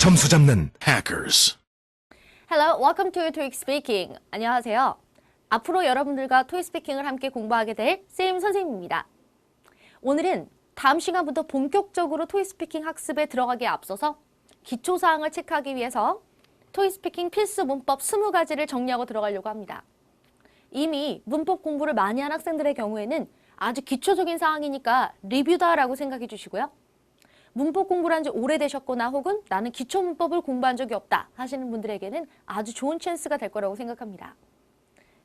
점수 잡는 hackers. Hello, welcome to TOEIC Speaking. 안녕하세요. 앞으로 여러분들과 토익 스피킹을 함께 공부하게 될 쌤 선생님입니다. 오늘은 다음 시간부터 본격적으로 토익 스피킹 학습에 들어가기에 앞서서 기초사항을 체크하기 위해서 토익 스피킹 필수 문법 20가지를 정리하고 들어가려고 합니다. 이미 문법 공부를 많이 한 학생들의 경우에는 아주 기초적인 사항이니까 리뷰다라고 생각해 주시고요. 문법 공부를 한 지 오래되셨거나 혹은 나는 기초 문법을 공부한 적이 없다 하시는 분들에게는 아주 좋은 찬스가 될 거라고 생각합니다.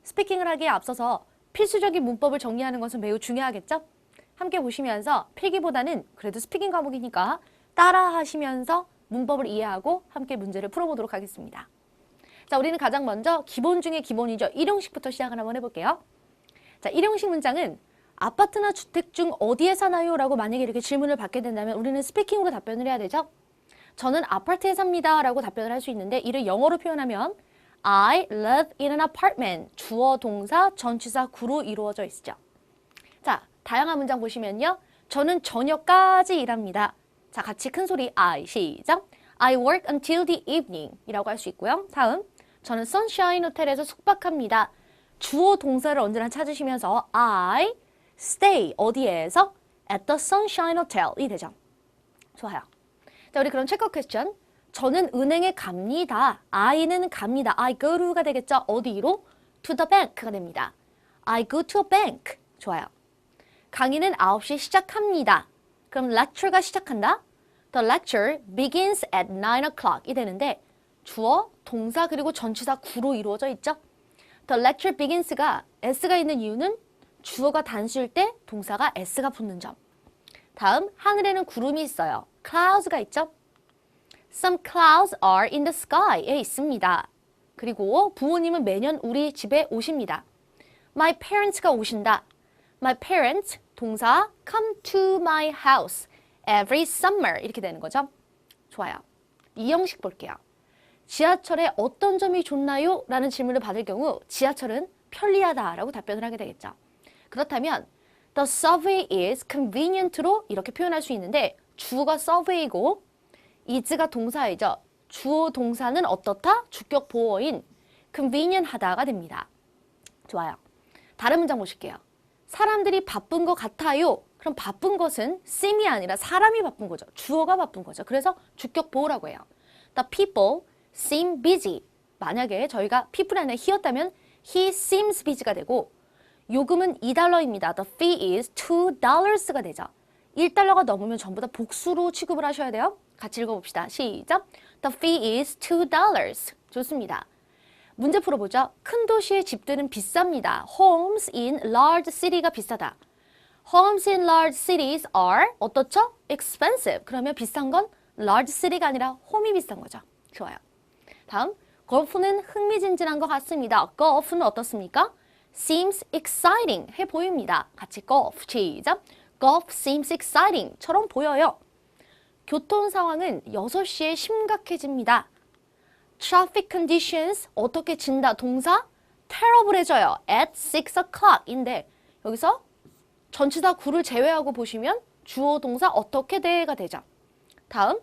스피킹을 하기에 앞서서 필수적인 문법을 정리하는 것은 매우 중요하겠죠? 함께 보시면서 필기보다는 그래도 스피킹 과목이니까 따라 하시면서 문법을 이해하고 함께 문제를 풀어보도록 하겠습니다. 자, 우리는 가장 먼저 기본 중에 기본이죠. 일용식부터 시작을 한번 해볼게요. 자, 일용식 문장은 아파트나 주택 중 어디에 사나요? 라고 만약에 이렇게 질문을 받게 된다면 우리는 스피킹으로 답변을 해야 되죠. 저는 아파트에 삽니다 라고 답변을 할 수 있는데 이를 영어로 표현하면 I live in an apartment. 주어, 동사, 전치사, 구로 이루어져 있죠. 자, 다양한 문장 보시면요. 저는 저녁까지 일합니다. 자, 같이 큰 소리 I, 시작. I work until the evening 이라고 할 수 있고요. 다음, 저는 선샤인 호텔에서 숙박합니다. 주어, 동사를 언제나 찾으시면서 I stay 어디에서? at the Sunshine Hotel이 되죠. 좋아요. 자, 우리 그럼 체크 퀘스천. 저는 은행에 갑니다. I는 갑니다. I go to가 되겠죠. 어디로? to the bank가 됩니다. I go to a bank. 좋아요. 강의는 9시 시작합니다. 그럼 lecture가 시작한다. The lecture begins at 9 o'clock이 되는데 주어, 동사 그리고 전치사 구로 이루어져 있죠. The lecture begins가 s가 있는 이유는 주어가 단수일 때 동사가 s가 붙는 점. 다음, 하늘에는 구름이 있어요. clouds가 있죠. Some clouds are in the sky에 있습니다. 그리고 부모님은 매년 우리 집에 오십니다. My parents가 오신다. My parents, 동사 come to my house every summer 이렇게 되는 거죠. 좋아요. 이 형식 볼게요. 지하철에 어떤 점이 좋나요? 라는 질문을 받을 경우 지하철은 편리하다라고 답변을 하게 되겠죠. 그렇다면 the subway is convenient로 이렇게 표현할 수 있는데 주어가 subway이고 is가 동사이죠. 주어 동사는 어떻다? 주격 보어인 convenient하다가 됩니다. 좋아요. 다른 문장 보실게요. 사람들이 바쁜 것 같아요. 그럼 바쁜 것은 seem이 아니라 사람이 바쁜 거죠. 주어가 바쁜 거죠. 그래서 주격 보어라고 해요. The people seem busy. 만약에 저희가 people이 아니라 he였다면 he seems busy가 되고 요금은 $2입니다. The fee is $2가 되죠. $1가 넘으면 전부 다 복수로 취급을 하셔야 돼요. 같이 읽어봅시다. 시작. The fee is $2. 좋습니다. 문제 풀어보죠. 큰 도시의 집들은 비쌉니다. Homes in large city가 비싸다. Homes in large cities are 어떻죠? expensive. 그러면 비싼 건 large city가 아니라 홈이 비싼 거죠. 좋아요. 다음, 골프는 흥미진진한 것 같습니다. golf는 어떻습니까? seems exciting 해 보입니다. 같이 golf 시작. golf seems exciting처럼 보여요. 교통 상황은 6시에 심각해집니다. traffic conditions 어떻게 진다 동사 terrible해져요. at 6 o'clock인데 여기서 전치사 구를 제외하고 보시면 주어 동사 어떻게 돼가 되죠. 다음,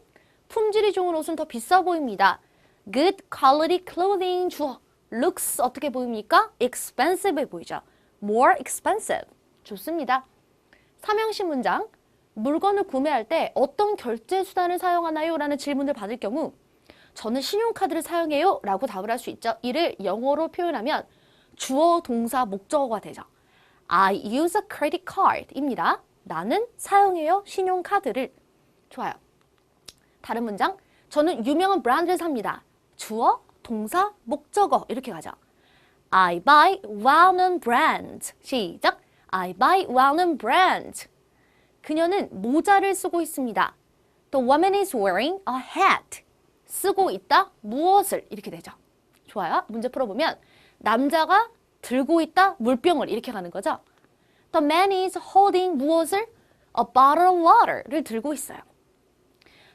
품질이 좋은 옷은 더 비싸 보입니다. good quality clothing 주어 looks 어떻게 보입니까? expensive해 보이죠. more expensive. 좋습니다. 삼형식 문장. 물건을 구매할 때 어떤 결제 수단을 사용하나요? 라는 질문을 받을 경우 저는 신용카드를 사용해요. 라고 답을 할 수 있죠. 이를 영어로 표현하면 주어, 동사, 목적어가 되죠. I use a credit card 입니다. 나는 사용해요. 신용카드를. 좋아요. 다른 문장. 저는 유명한 브랜드를 삽니다. 주어, 동사, 목적어 이렇게 가죠. I buy well-known brands. 시작. I buy well-known brands. 그녀는 모자를 쓰고 있습니다. The woman is wearing a hat. 쓰고 있다. 무엇을 이렇게 되죠. 좋아요. 문제 풀어보면 남자가 들고 있다. 물병을 이렇게 가는 거죠. The man is holding 무엇을? A bottle of water를 들고 있어요.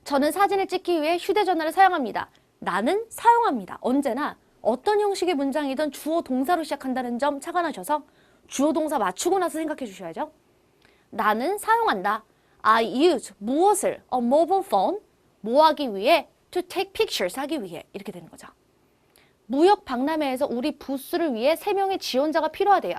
저는 사진을 찍기 위해 휴대전화를 사용합니다. 나는 사용합니다. 언제나 어떤 형식의 문장이든 주어 동사로 시작한다는 점 착안하셔서 주어 동사 맞추고 나서 생각해 주셔야죠. 나는 사용한다. I use 무엇을? A mobile phone 뭐 하기 위해? to take pictures 하기 위해 이렇게 되는 거죠. 무역 박람회에서 우리 부스를 위해 3명의 지원자가 필요하대요.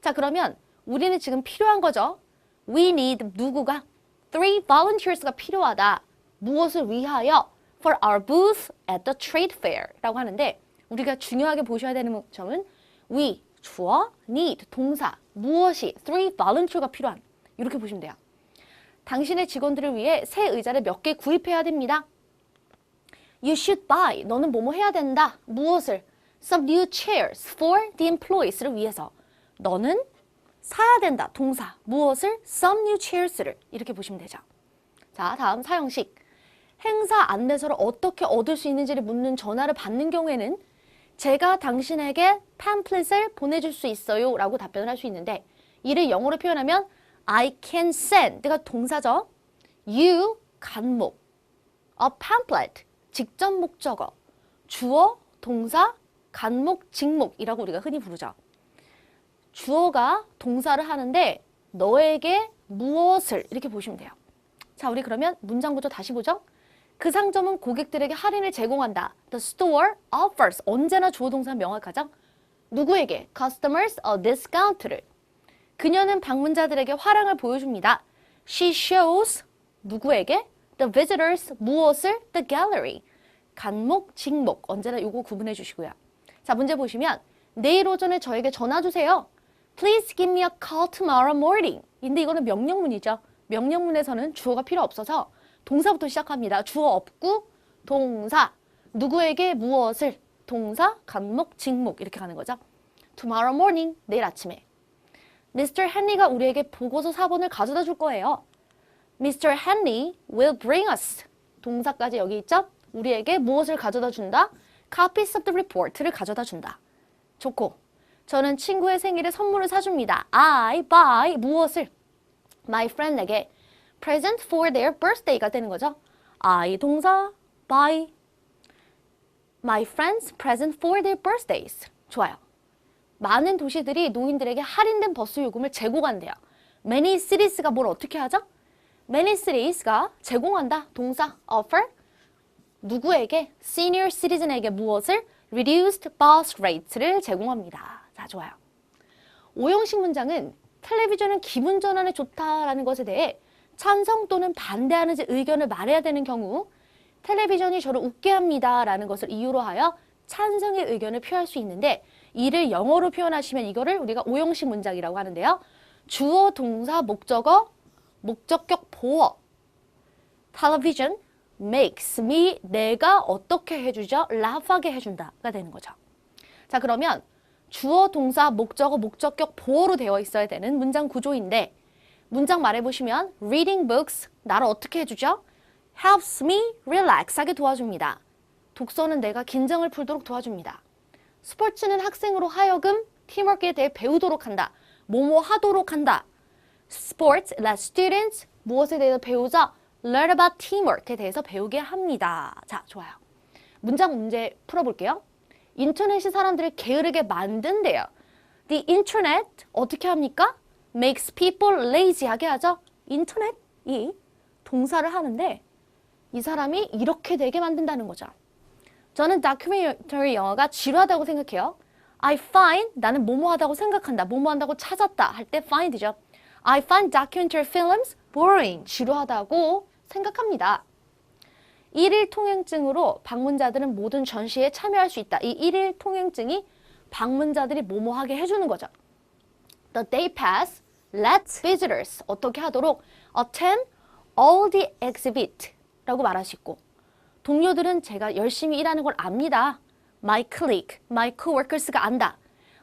자, 그러면 우리는 지금 필요한 거죠. We need 누구가? 3 volunteers가 필요하다. 무엇을 위하여? For our booth at the trade fair 라고 하는데 우리가 중요하게 보셔야 되는 점은 we, 주어, need, 동사, 무엇이, 3 volunteer가 필요한 이렇게 보시면 돼요. 당신의 직원들을 위해 새 의자를 몇 개 구입해야 됩니다. You should buy. 너는 뭐뭐 해야 된다. 무엇을? Some new chairs for the employees를 위해서. 너는 사야 된다. 동사. 무엇을? Some new chairs를. 이렇게 보시면 되죠. 자, 다음 사형식. 행사 안내서를 어떻게 얻을 수 있는지를 묻는 전화를 받는 경우에는 제가 당신에게 팜플렛을 보내줄 수 있어요 라고 답변을 할 수 있는데 이를 영어로 표현하면 I can send. 내가 동사죠. You, 간목. A pamphlet. 직접 목적어, 주어, 동사, 간목, 직목이라고 우리가 흔히 부르죠. 주어가 동사를 하는데 너에게 무엇을 이렇게 보시면 돼요. 자, 우리 그러면 문장 구조 다시 보죠. 그 상점은 고객들에게 할인을 제공한다. The store offers. 언제나 주어 동사 명확하죠. 누구에게? Customers a discount를. 그녀는 방문자들에게 화랑을 보여줍니다. She shows 누구에게? The visitors 무엇을? The gallery. 간목, 직목. 언제나 요거 구분해 주시고요. 자, 문제 보시면 내일 오전에 저에게 전화 주세요. Please give me a call tomorrow morning. 근데 이거는 명령문이죠. 명령문에서는 주어가 필요 없어서 동사부터 시작합니다. 주어 없고 동사. 누구에게 무엇을? 동사, 간목, 직목 이렇게 가는 거죠. Tomorrow morning. 내일 아침에. Mr. Henry가 우리에게 보고서 4번을 가져다 줄 거예요. Mr. Henry will bring us. 동사까지 여기 있죠? 우리에게 무엇을 가져다 준다? Copies of the report를 가져다 준다. 좋고, 저는 친구의 생일에 선물을 사줍니다. I buy 무엇을? My friend에게 present for their birthday가 되는 거죠. I 동사, buy my friends present for their birthdays. 좋아요. 많은 도시들이 노인들에게 할인된 버스 요금을 제공한대요. Many cities가 뭘 어떻게 하죠? Many cities가 제공한다. 동사 offer 누구에게? Senior citizen에게 무엇을? Reduced bus rates를 제공합니다. 자, 좋아요. 오형식 문장은 텔레비전은 기분 전환에 좋다라는 것에 대해 찬성 또는 반대하는 의견을 말해야 되는 경우 텔레비전이 저를 웃게 합니다 라는 것을 이유로 하여 찬성의 의견을 표할 수 있는데 이를 영어로 표현하시면 이거를 우리가 오형식 문장이라고 하는데요. 주어, 동사, 목적어, 목적격 보어. Television makes me 내가 어떻게 해주죠? laugh하게 해준다가 되는 거죠. 자, 그러면 주어, 동사, 목적어, 목적격 보어로 되어 있어야 되는 문장 구조인데 문장 말해보시면 reading books 나를 어떻게 해주죠? helps me relax 하게 도와줍니다. 독서는 내가 긴장을 풀도록 도와줍니다. 스포츠는 학생으로 하여금 팀워크에 대해 배우도록 한다. 뭐뭐 하도록 한다. Sports let students 무엇에 대해서 배우자? Learn about teamwork에 대해서 배우게 합니다. 자, 좋아요. 문장 문제 풀어볼게요. 인터넷이 사람들을 게으르게 만든대요. The internet 어떻게 합니까? Makes people lazy하게 하죠. 인터넷이 동사를 하는데 이 사람이 이렇게 되게 만든다는 거죠. 저는 다큐멘터리 영화가 지루하다고 생각해요. I find 나는 뭐뭐하다고 생각한다. 뭐뭐한다고 찾았다 할 때 find죠. I find documentary films boring. 지루하다고 생각합니다. 일일 통행증으로 방문자들은 모든 전시에 참여할 수 있다. 이 일일 통행증이 방문자들이 뭐뭐하게 해주는 거죠. The day pass lets visitors 어떻게 하도록 attend all the exhibit 라고 말할 수 있고 동료들은 제가 열심히 일하는 걸 압니다. My colleague, my coworkers가 안다.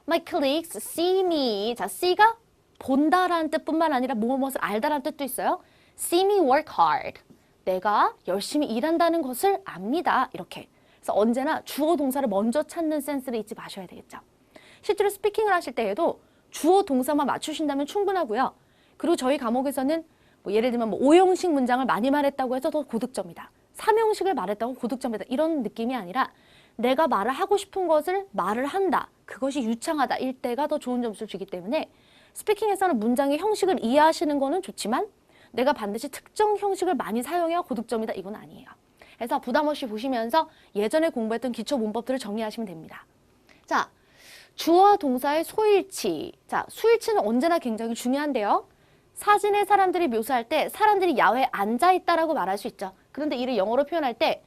My colleagues see me. 자, see가 본다라는 뜻뿐만 아니라 무엇을 알다라는 뜻도 있어요. See me work hard. 내가 열심히 일한다는 것을 압니다. 이렇게. 그래서 언제나 주어 동사를 먼저 찾는 센스를 잊지 마셔야 되겠죠. 실제로 스피킹을 하실 때에도 주어 동사만 맞추신다면 충분하고요. 그리고 저희 과목에서는 뭐 예를 들면 뭐 5형식 문장을 많이 말했다고 해서 더 고득점이다. 3형식을 말했다고 고득점이다. 이런 느낌이 아니라 내가 말을 하고 싶은 것을 말을 한다. 그것이 유창하다. 일 때가 더 좋은 점수를 주기 때문에 스피킹에서는 문장의 형식을 이해하시는 거는 좋지만 내가 반드시 특정 형식을 많이 사용해야 고득점이다. 이건 아니에요. 해서 부담 없이 보시면서 예전에 공부했던 기초 문법들을 정리하시면 됩니다. 자, 주어와 동사의 소일치. 자, 수일치는 언제나 굉장히 중요한데요. 사진에 사람들이 묘사할 때 사람들이 야외에 앉아있다라고 말할 수 있죠. 그런데 이를 영어로 표현할 때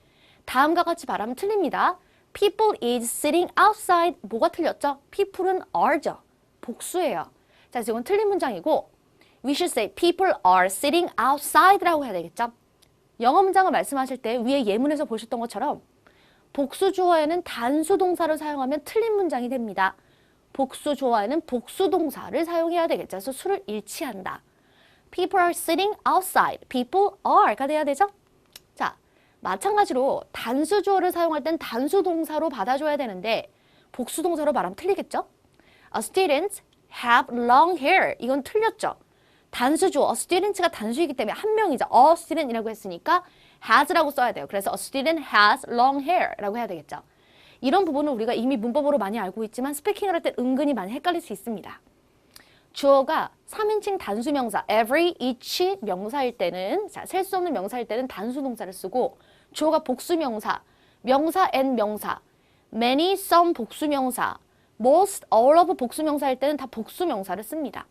다음과 같이 말하면 틀립니다. People is sitting outside. 뭐가 틀렸죠? People은 are죠. 복수예요. 자, 이건 틀린 문장이고 We should say people are sitting outside라고 해야 되겠죠? 영어 문장을 말씀하실 때 위에 예문에서 보셨던 것처럼 복수 주어에는 단수 동사를 사용하면 틀린 문장이 됩니다. 복수 주어에는 복수 동사를 사용해야 되겠죠. 그래서 수를 일치한다. People are sitting outside. People are가 돼야 되죠? 자, 마찬가지로 단수 주어를 사용할 땐 단수 동사로 받아줘야 되는데 복수 동사로 말하면 틀리겠죠? A student have long hair. 이건 틀렸죠? 단수 주어, a student가 단수이기 때문에 한 명이죠. a student이라고 했으니까 has라고 써야 돼요. 그래서 a student has long hair라고 해야 되겠죠. 이런 부분은 우리가 이미 문법으로 많이 알고 있지만 스피킹을 할 때 은근히 많이 헷갈릴 수 있습니다. 주어가 3인칭 단수명사 every, each 명사일 때는 자, 셀 수 없는 명사일 때는 단수 동사를 쓰고 주어가 복수명사, 명사 and 명사, many, some 복수명사, most, all of 복수명사일 때는 다 복수명사를 씁니다.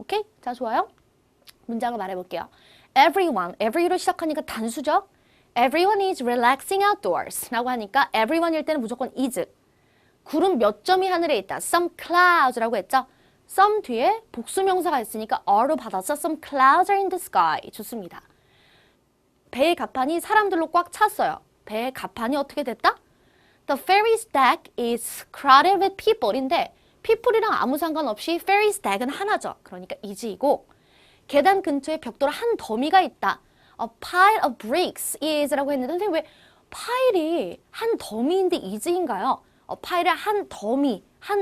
오케이? 자, 좋아요. 문장을 말해볼게요. Everyone, every로 시작하니까 단수죠? Everyone is relaxing outdoors 라고 하니까 everyone일 때는 무조건 is. 구름 몇 점이 하늘에 있다. Some clouds라고 했죠? some 뒤에 복수명사가 있으니까 are로 받아서 some clouds are in the sky. 좋습니다. 배의 갑판이 사람들로 꽉 찼어요. 배의 갑판이 어떻게 됐다? The ferry's deck is crowded with people인데 people이랑 아무 상관없이 ferry's deck은 하나죠. 그러니까 is이고 계단 근처에 벽돌 한 더미가 있다. A pile of bricks is라고 했는데 선생님 왜 파일이 한 더미인데 is인가요? 파일을 한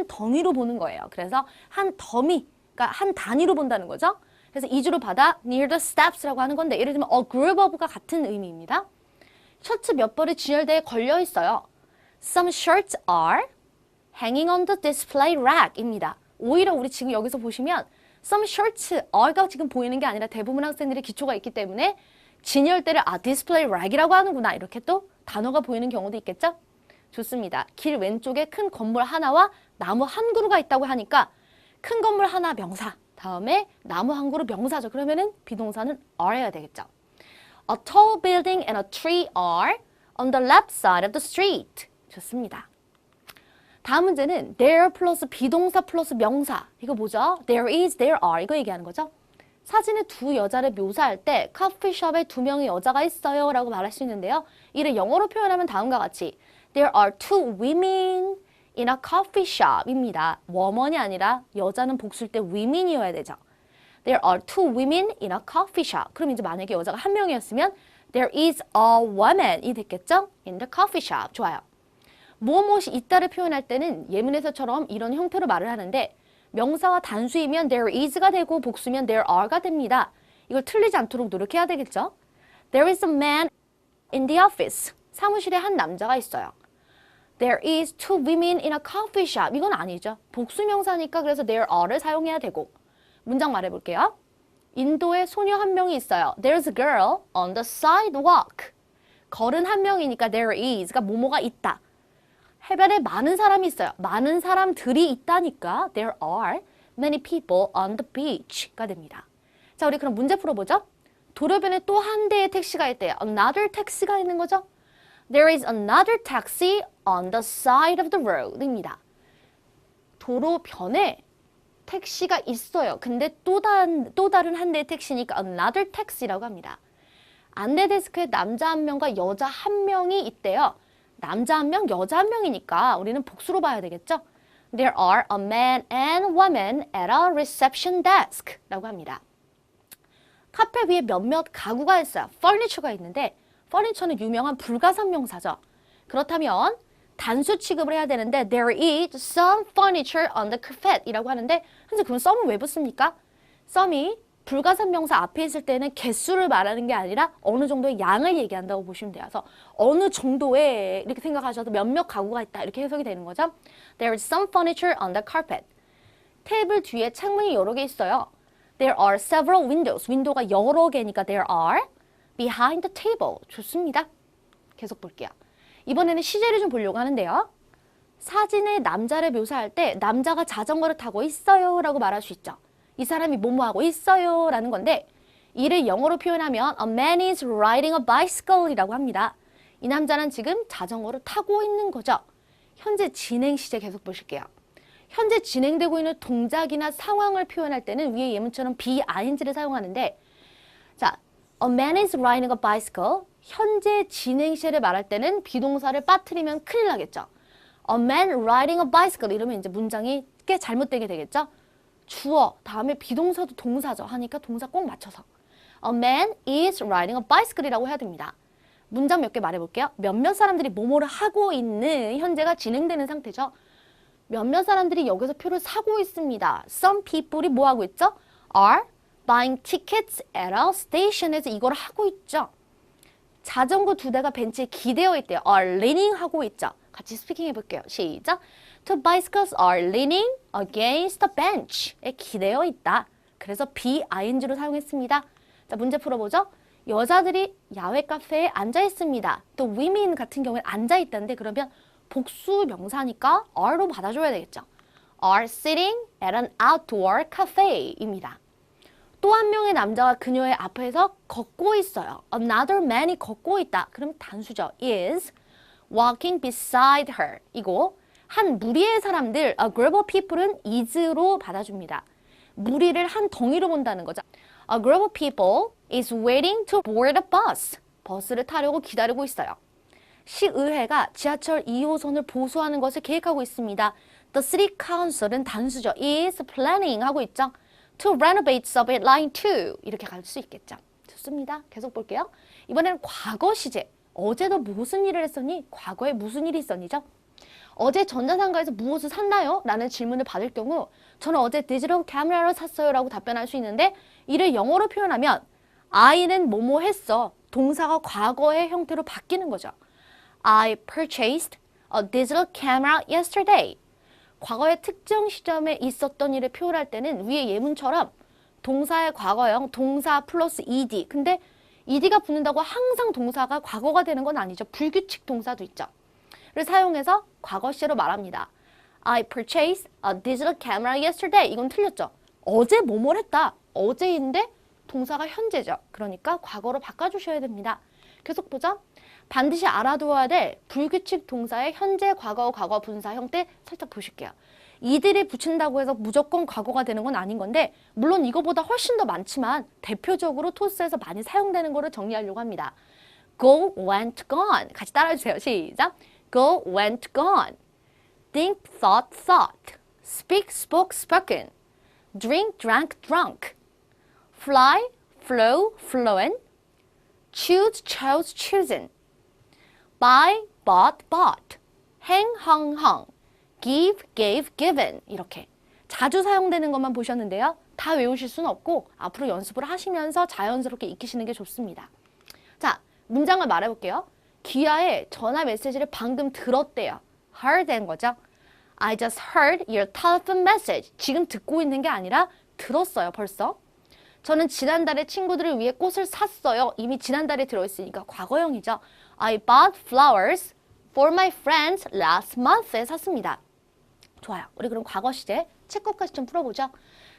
더미로 보는 거예요. 그래서 한 더미, 그러니까 한 단위로 본다는 거죠. 그래서 is로 받아 near the steps라고 하는 건데 예를 들면 a group of가 같은 의미입니다. 셔츠 몇 벌이 진열대에 걸려 있어요. Some shirts are hanging on the display rack입니다. 오히려 우리 지금 여기서 보시면 some shirts are가 지금 보이는 게 아니라 대부분 학생들의 기초가 있기 때문에 진열대를 display rack이라고 하는구나 이렇게 또 단어가 보이는 경우도 있겠죠? 좋습니다. 길 왼쪽에 큰 건물 하나와 나무 한 그루가 있다고 하니까 큰 건물 하나 명사, 다음에 나무 한 그루 명사죠. 그러면은 비동사는 are여야 되겠죠. A tall building and a tree are on the left side of the street. 좋습니다. 다음 문제는 there 플러스 비동사 플러스 명사. 이거 뭐죠? There is, there are. 이거 얘기하는 거죠. 사진에 두 여자를 묘사할 때 커피숍에 두 명의 여자가 있어요 라고 말할 수 있는데요. 이를 영어로 표현하면 다음과 같이 There are two women in a coffee shop 입니다. woman이 아니라 여자는 복수일 때 women이어야 되죠. There are two women in a coffee shop. 그럼 이제 만약에 여자가 한 명이었으면 There is a woman이 됐겠죠? In the coffee shop. 좋아요. 무엇이 있다를 표현할 때는 예문에서처럼 이런 형태로 말을 하는데 명사와 단수이면 there is가 되고 복수면 there are가 됩니다. 이걸 틀리지 않도록 노력해야 되겠죠? There is a man in the office. 사무실에 한 남자가 있어요. There is two women in a coffee shop. 이건 아니죠. 복수명사니까 그래서 there are를 사용해야 되고 문장 말해볼게요. 인도에 소녀 한 명이 있어요. There's a girl on the sidewalk. 걸은 한 명이니까 there is가 뭐뭐가 있다. 해변에 많은 사람이 있어요. 많은 사람들이 있다니까 there are many people on the beach가 됩니다. 자, 우리 그럼 문제 풀어보죠. 도로변에 또 한 대의 택시가 있대요. Another taxi가 있는 거죠. There is another taxi on the side of the road입니다. 도로변에 택시가 있어요. 근데 또 다른 한 대의 택시니까 another taxi라고 합니다. 안내 데스크에 남자 한 명과 여자 한 명이 있대요. 남자 한 명, 여자 한 명이니까 우리는 복수로 봐야 되겠죠? There are a man and woman at a reception desk 라고 합니다. 카페 위에 몇몇 가구가 있어요. furniture가 있는데 furniture는 유명한 불가산명사죠. 그렇다면 단수 취급을 해야 되는데 there is some furniture on the carpet 이라고 하는데 현재 그럼 some은 왜 붙습니까? some이 불가산명사 앞에 있을 때는 개수를 말하는 게 아니라 어느 정도의 양을 얘기한다고 보시면 돼요. 그래서 어느 정도의 이렇게 생각하셔도 몇몇 가구가 있다 이렇게 해석이 되는 거죠. There is some furniture on the carpet. 테이블 뒤에 창문이 여러 개 있어요. There are several windows. 윈도우가 여러 개니까 there are behind the table. 좋습니다. 계속 볼게요. 이번에는 시제를 좀 보려고 하는데요. 사진에 남자를 묘사할 때 남자가 자전거를 타고 있어요 라고 말할 수 있죠. 이 사람이 뭐뭐 하고 있어요 라는 건데 이를 영어로 표현하면 A man is riding a bicycle 이라고 합니다. 이 남자는 지금 자전거를 타고 있는 거죠. 현재 진행 시제 계속 보실게요. 현재 진행되고 있는 동작이나 상황을 표현할 때는 위의 예문처럼 be ing를 사용하는데 자, A man is riding a bicycle 현재 진행 시제를 말할 때는 비동사를 빠뜨리면 큰일 나겠죠. A man riding a bicycle 이러면 이제 문장이 꽤 잘못되게 되겠죠. 주어 다음에 비동사도 동사죠 하니까 동사 꼭 맞춰서 A man is riding a bicycle 이라고 해야 됩니다. 문장 몇 개 말해볼게요. 몇몇 사람들이 뭐뭐를 하고 있는 현재가 진행되는 상태죠. 몇몇 사람들이 여기서 표를 사고 있습니다. Some people이 뭐 하고 있죠? Are buying tickets at a station에서 이걸 하고 있죠. 자전거 2대가 벤치에 기대어 있대요. Are leaning 하고 있죠. 같이 스피킹 해볼게요. 시작. Two bicycles are leaning against the bench에 기대어 있다. 그래서 be ing로 사용했습니다. 자, 문제 풀어보죠. 여자들이 야외 카페에 앉아 있습니다. 또 women 같은 경우에 앉아 있다는데 그러면 복수 명사니까 are로 받아줘야 되겠죠. are sitting at an outdoor cafe입니다. 또 한 명의 남자가 그녀의 앞에서 걷고 있어요. Another man이 걷고 있다. 그럼 단수죠. is walking beside her. 이거 한 무리의 사람들, a group of people은 is로 받아줍니다. 무리를 한 덩이로 본다는 거죠. A group of people is waiting to board a bus. 버스를 타려고 기다리고 있어요. 시의회가 지하철 2호선을 보수하는 것을 계획하고 있습니다. The city council은 단수죠. is planning 하고 있죠. To renovate subway line 2 이렇게 갈 수 있겠죠. 좋습니다. 계속 볼게요. 이번에는 과거 시제. 어제도 무슨 일을 했었니? 과거에 무슨 일이 있었니죠? 어제 전자상가에서 무엇을 샀나요? 라는 질문을 받을 경우 저는 어제 디지털 카메라를 샀어요 라고 답변할 수 있는데 이를 영어로 표현하면 I는 뭐뭐 했어. 동사가 과거의 형태로 바뀌는 거죠. I purchased a digital camera yesterday. 과거의 특정 시점에 있었던 일을 표현할 때는 위의 예문처럼 동사의 과거형, 동사 플러스 ed. 근데 ed가 붙는다고 항상 동사가 과거가 되는 건 아니죠. 불규칙 동사도 있죠. 를 사용해서 과거 시제로 말합니다. I purchased a digital camera yesterday. 이건 틀렸죠. 어제 뭐뭘 했다. 어제인데 동사가 현재죠. 그러니까 과거로 바꿔주셔야 됩니다. 계속 보자. 반드시 알아두어야 될 불규칙 동사의 현재, 과거, 과거 분사 형태 살짝 보실게요. 이들이 붙인다고 해서 무조건 과거가 되는 건 아닌 건데 물론 이거보다 훨씬 더 많지만 대표적으로 토스에서 많이 사용되는 거를 정리하려고 합니다. Go, went, gone. 같이 따라해주세요. 시작. Go, went, gone. Think, thought, thought. Speak, spoke, spoken. Drink, drank, drunk. Fly, flew, flown. Choose, chose, chosen. Buy, bought, bought. Hang, hung, hung. Give, gave, given. 이렇게 자주 사용되는 것만 보셨는데요. 다 외우실 수는 없고 앞으로 연습을 하시면서 자연스럽게 익히시는 게 좋습니다. 자, 문장을 말해볼게요. 기아의 전화 메시지를 방금 들었대요. heard인 거죠. I just heard your telephone message. 지금 듣고 있는 게 아니라 들었어요, 벌써. 저는 지난달에 친구들을 위해 꽃을 샀어요. 이미 지난달에 들어있으니까 과거형이죠. I bought flowers for my friends last month에 샀습니다. 좋아요. 우리 그럼 과거 시제 체크까지 좀 풀어보죠.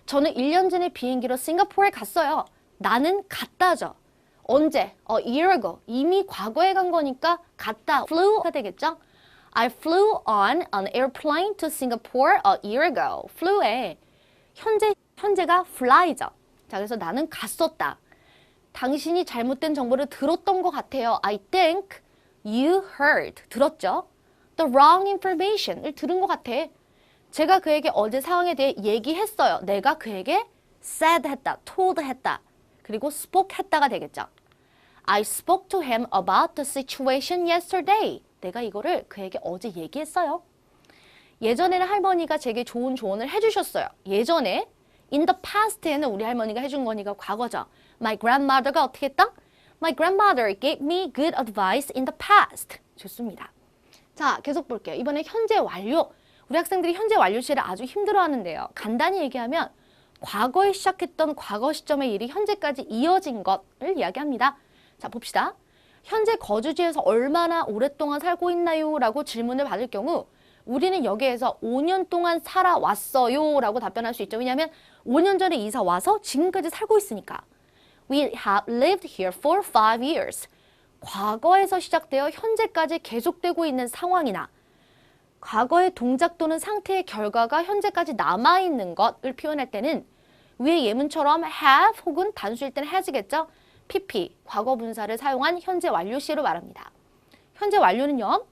저는 1년 전에 비행기로 싱가포르에 갔어요. 나는 갔다죠. 언제? A year ago. 이미 과거에 간 거니까 갔다. flew가 되겠죠? I flew on an airplane to Singapore a year ago. flew에 현재가 fly죠. 자, 그래서 나는 갔었다. 당신이 잘못된 정보를 들었던 것 같아요. I think you heard. 들었죠? The wrong information을 들은 것 같아. 제가 그에게 어제 상황에 대해 얘기했어요. 내가 그에게 said 했다, told 했다. 그리고 spoke 했다가 되겠죠. I spoke to him about the situation yesterday. 내가 이거를 그에게 어제 얘기했어요. 예전에는 할머니가 제게 좋은 조언을 해주셨어요. 예전에 in the past에는 우리 할머니가 해준 거니까 과거죠. My grandmother가 어떻게 했다? My grandmother gave me good advice in the past. 좋습니다. 자, 계속 볼게요. 이번에 현재 완료. 우리 학생들이 현재 완료 시를 아주 힘들어하는데요. 간단히 얘기하면 과거에 시작했던 과거 시점의 일이 현재까지 이어진 것을 이야기합니다. 자, 봅시다. 현재 거주지에서 얼마나 오랫동안 살고 있나요? 라고 질문을 받을 경우 우리는 여기에서 5년 동안 살아왔어요 라고 답변할 수 있죠. 왜냐하면 5년 전에 이사 와서 지금까지 살고 있으니까. We have lived here for 5 years. 과거에서 시작되어 현재까지 계속되고 있는 상황이나 과거의 동작 또는 상태의 결과가 현재까지 남아있는 것을 표현할 때는 위의 예문처럼 have 혹은 단수일 때는 has겠죠. pp, 과거 분사를 사용한 현재 완료 시로 말합니다. 현재 완료는요.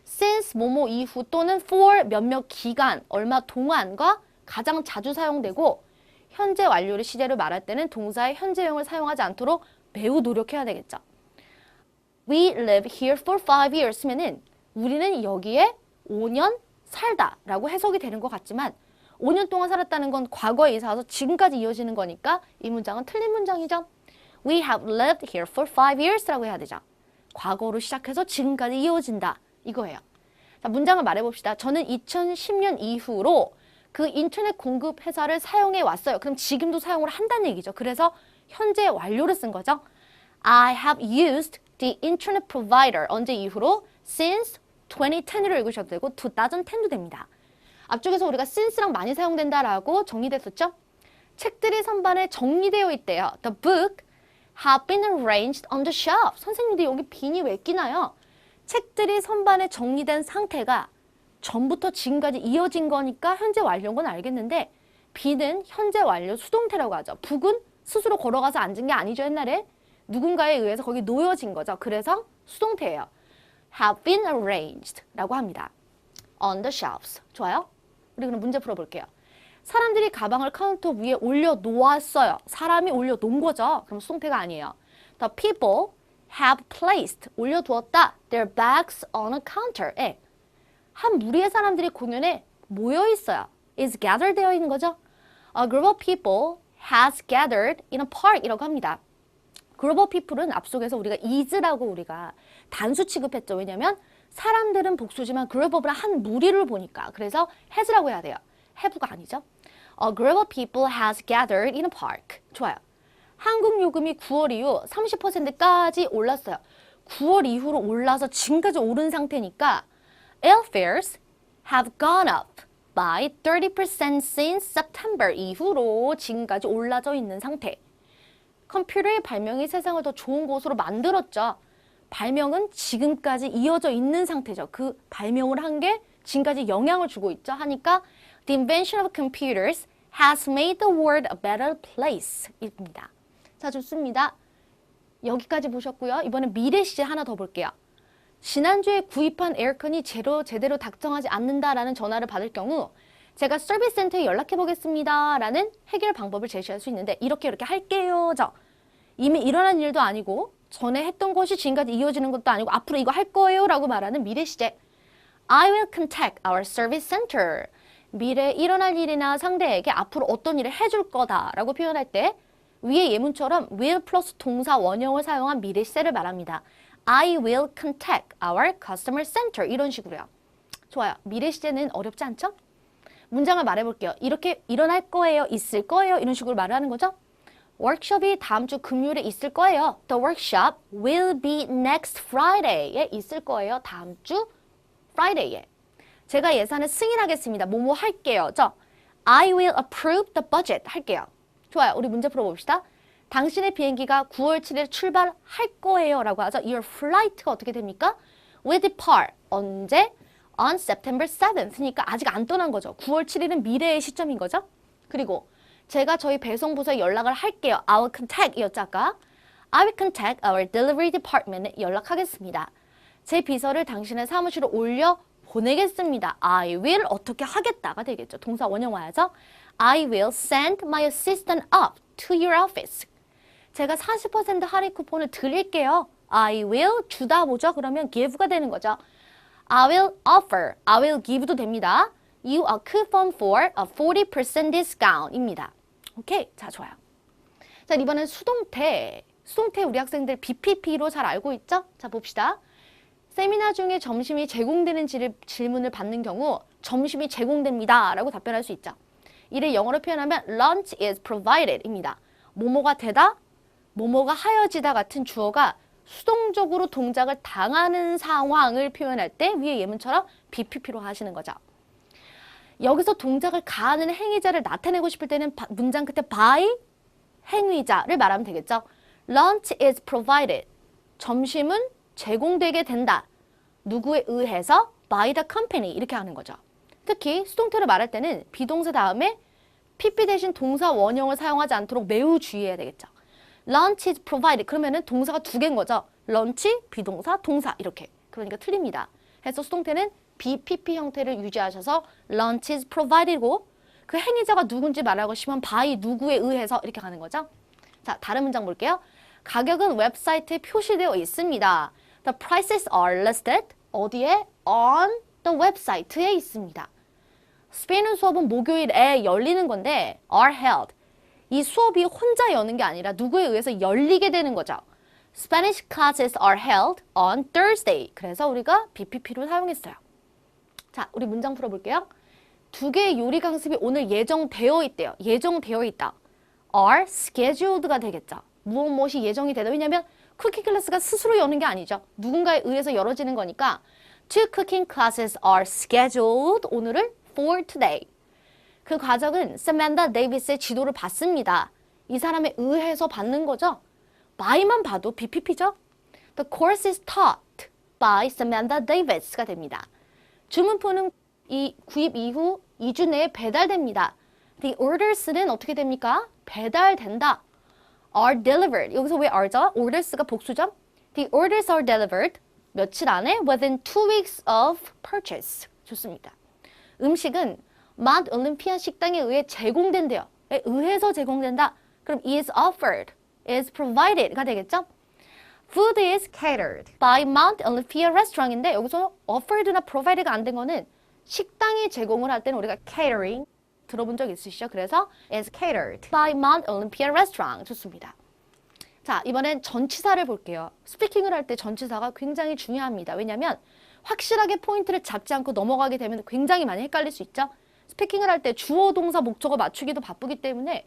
since 뭐뭐 이후 또는 for 몇몇 기간, 얼마 동안과 가장 자주 사용되고 현재 완료를 시제로 말할 때는 동사의 현재형을 사용하지 않도록 매우 노력해야 되겠죠. We live here for 5 years 쓰면은 우리는 여기에 5년 살다 라고 해석이 되는 것 같지만 5년 동안 살았다는 건 과거에 이사 와서 지금까지 이어지는 거니까 이 문장은 틀린 문장이죠. We have lived here for 5 years 라고 해야 되죠. 과거로 시작해서 지금까지 이어진다. 이거예요. 자, 문장을 말해봅시다. 저는 2010년 이후로 그 인터넷 공급 회사를 사용해 왔어요. 그럼 지금도 사용을 한다는 얘기죠. 그래서 현재 완료를 쓴 거죠. I have used the internet provider. 언제 이후로? Since 2010으로 읽으셔도 되고 2010도 됩니다. 앞쪽에서 우리가 since랑 많이 사용된다라고 정리됐었죠? 책들이 선반에 정리되어 있대요. The book have been arranged on the shelf. 선생님들 여기 빈이 왜 끼나요? 책들이 선반에 정리된 상태가 전부터 지금까지 이어진 거니까 현재 완료인 건 알겠는데 빈은 현재 완료 수동태라고 하죠. 북은 스스로 걸어가서 앉은 게 아니죠. 옛날에 누군가에 의해서 거기 놓여진 거죠. 그래서 수동태예요. have been arranged 라고 합니다. on the shelves. 좋아요? 우리 그럼 문제 풀어볼게요. 사람들이 가방을 카운터 위에 올려놓았어요. 사람이 올려놓은 거죠. 그럼 수동태가 아니에요. The people have placed, 올려두었다. Their bags on a counter에 한 무리의 사람들이 공연에 모여 있어요. is gathered 되어 있는 거죠. A group of people has gathered in a park 이라고 합니다. group of people은 앞속에서 우리가 is라고 우리가 단수 취급했죠. 왜냐면 사람들은 복수지만 group of는 한 무리를 보니까. 그래서 has라고 해야 돼요. have가 아니죠. A group of people has gathered in a park. 좋아요. 한국 요금이 9월 이후 30%까지 올랐어요. 9월 이후로 올라서 지금까지 오른 상태니까 airfares have gone up by 30% since September 이후로 지금까지 올라져 있는 상태. 컴퓨터의 발명이 세상을 더 좋은 곳으로 만들었죠. 발명은 지금까지 이어져 있는 상태죠. 그 발명을 한 게 지금까지 영향을 주고 있죠. 하니까 The invention of computers has made the world a better place 입니다. 자, 좋습니다. 여기까지 보셨고요. 이번엔 미래 시제 하나 더 볼게요. 지난주에 구입한 에어컨이 제대로 작동하지 않는다라는 전화를 받을 경우 제가 서비스 센터에 연락해 보겠습니다 라는 해결 방법을 제시할 수 있는데 이렇게 할게요. 이미 일어난 일도 아니고 전에 했던 것이 지금까지 이어지는 것도 아니고 앞으로 이거 할 거예요 라고 말하는 미래 시제. I will contact our service center. 미래에 일어날 일이나 상대에게 앞으로 어떤 일을 해줄 거다 라고 표현할 때 위의 예문처럼 will 플러스 동사 원형을 사용한 미래 시제를 말합니다. I will contact our customer center 이런 식으로요. 좋아요. 미래 시제는 어렵지 않죠? 문장을 말해볼게요. 이렇게 일어날 거예요, 있을 거예요 이런 식으로 말하는 거죠. 워크숍이 다음 주 금요일에 있을 거예요. The workshop will be next Friday에 있을 거예요. 다음 주 Friday에. 제가 예산을 승인하겠습니다. 뭐뭐 할게요. I will approve the budget 할게요. 좋아요. 우리 문제 풀어봅시다. 당신의 비행기가 9월 7일 출발할 거예요 라고 하죠. Your flight가 어떻게 됩니까? Will depart. 언제? On September 7th니까 아직 안 떠난 거죠. 9월 7일은 미래의 시점인 거죠. 그리고 제가 저희 배송부서에 연락을 할게요. I will contact 이었죠 아까. I will contact our delivery department에 연락하겠습니다. 제 비서를 당신의 사무실로 올려 보내겠습니다. I will 어떻게 하겠다가 되겠죠. 동사 원형 와야죠. I will send my assistant up to your office. 제가 40% 할인 쿠폰을 드릴게요. I will 주다 보죠. 그러면 give가 되는 거죠. I will offer, I will give도 됩니다. You a coupon for a 40% discount 입니다. 오케이, 자 좋아요. 자 이번엔 수동태. 수동태 우리 학생들 BPP로 잘 알고 있죠? 자 봅시다. 세미나 중에 점심이 제공되는 질문을 받는 경우 점심이 제공됩니다 라고 답변할 수 있죠. 이를 영어로 표현하면 lunch is provided 입니다. 뭐뭐가 되다, 뭐뭐가 하여지다 같은 주어가 수동적으로 동작을 당하는 상황을 표현할 때 위에 예문처럼 BPP로 하시는 거죠. 여기서 동작을 가하는 행위자를 나타내고 싶을 때는 문장 끝에 by 행위자를 말하면 되겠죠. Lunch is provided. 점심은 제공되게 된다. 누구에 의해서 by the company 이렇게 하는 거죠. 특히 수동태로 말할 때는 비동사 다음에 PP 대신 동사 원형을 사용하지 않도록 매우 주의해야 되겠죠. Lunch is provided. 그러면은 동사가 두 개인 거죠. lunch, 비동사, 동사 이렇게. 그러니까 틀립니다. 해서 수동태는 BPP 형태를 유지하셔서 lunch is provided고 그 행위자가 누군지 말하고 싶으면 by 누구에 의해서 이렇게 가는 거죠. 자, 다른 문장 볼게요. 가격은 웹사이트에 표시되어 있습니다. The prices are listed. 어디에? On the website에 있습니다. 스페인어 수업은 목요일에 열리는 건데 are held. 이 수업이 혼자 여는 게 아니라 누구에 의해서 열리게 되는 거죠. Spanish classes are held on Thursday. 그래서 우리가 BPP로 사용했어요. 자, 우리 문장 풀어볼게요. 두 개의 요리 강습이 오늘 예정되어 있대요. 예정되어 있다. are scheduled가 되겠죠. 무엇이 예정이 되다. 왜냐하면 쿠킹 클래스가 스스로 여는 게 아니죠. 누군가에 의해서 열어지는 거니까 Two cooking classes are scheduled. 오늘을 for today. 그 과정은 세만다 데이비스의 지도를 받습니다. 이 사람에 의해서 받는 거죠. by만 봐도 BPP죠. The course is taught by Samantha Davis가 됩니다. 주문표는 이 구입 이후 2주 내에 배달됩니다. The orders는 어떻게 됩니까? 배달된다. Are delivered. 여기서 왜 are죠? orders가 복수죠? The orders are delivered. 며칠 안에 within 2 weeks of purchase. 좋습니다. 음식은 마운트 올림피아 식당에 의해 제공된대요. 에 의해서 제공된다. 그럼 is offered, is provided가 되겠죠? Food is catered by Mount Olympia restaurant인데 여기서 offered나 provided가 안 된 거는 식당이 제공을 할 때는 우리가 catering 들어본 적 있으시죠? 그래서 is catered by Mount Olympia restaurant. 좋습니다. 자, 이번엔 전치사를 볼게요. 스피킹을 할 때 전치사가 굉장히 중요합니다. 왜냐하면 확실하게 포인트를 잡지 않고 넘어가게 되면 굉장히 많이 헷갈릴 수 있죠? 스피킹을 할 때 주어, 동사, 목적어 맞추기도 바쁘기 때문에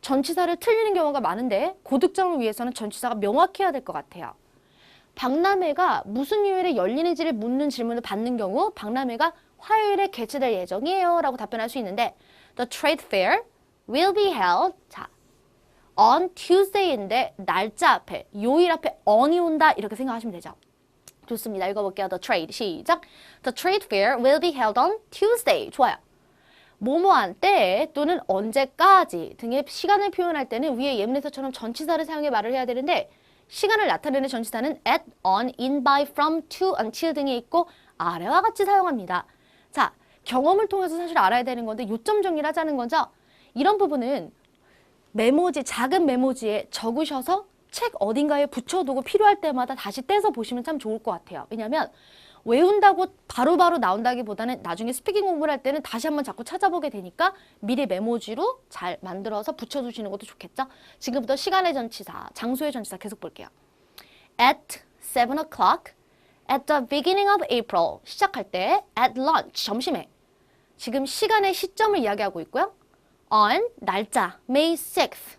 전치사를 틀리는 경우가 많은데 고득점을 위해서는 전치사가 명확해야 될 것 같아요. 박람회가 무슨 요일에 열리는지를 묻는 질문을 받는 경우 박람회가 화요일에 개최될 예정이에요 라고 답변할 수 있는데 The trade fair will be held 자, on Tuesday인데 날짜 앞에 요일 앞에 on이 온다 이렇게 생각하시면 되죠. 좋습니다. 읽어볼게요. The trade 시작. The trade fair will be held on Tuesday. 좋아요. 뭐뭐한 때 또는 언제까지 등의 시간을 표현할 때는 위에 예문에서처럼 전치사를 사용해 말을 해야 되는데 시간을 나타내는 전치사는 at, on, in, by, from, to, until 등에 있고 아래와 같이 사용합니다. 자, 경험을 통해서 사실 알아야 되는 건데 요점 정리를 하자는 거죠. 이런 부분은 메모지, 작은 메모지에 적으셔서 책 어딘가에 붙여두고 필요할 때마다 다시 떼서 보시면 참 좋을 것 같아요. 왜냐하면 외운다고 바로바로 나온다기보다는 나중에 스피킹 공부를 할 때는 다시 한번 자꾸 찾아보게 되니까 미리 메모지로 잘 만들어서 붙여두시는 것도 좋겠죠. 지금부터 시간의 전치사, 장소의 전치사 계속 볼게요. At 7 o'clock, at the beginning of April, 시작할 때 at lunch, 점심에. 지금 시간의 시점을 이야기하고 있고요. On, 날짜, May 6th,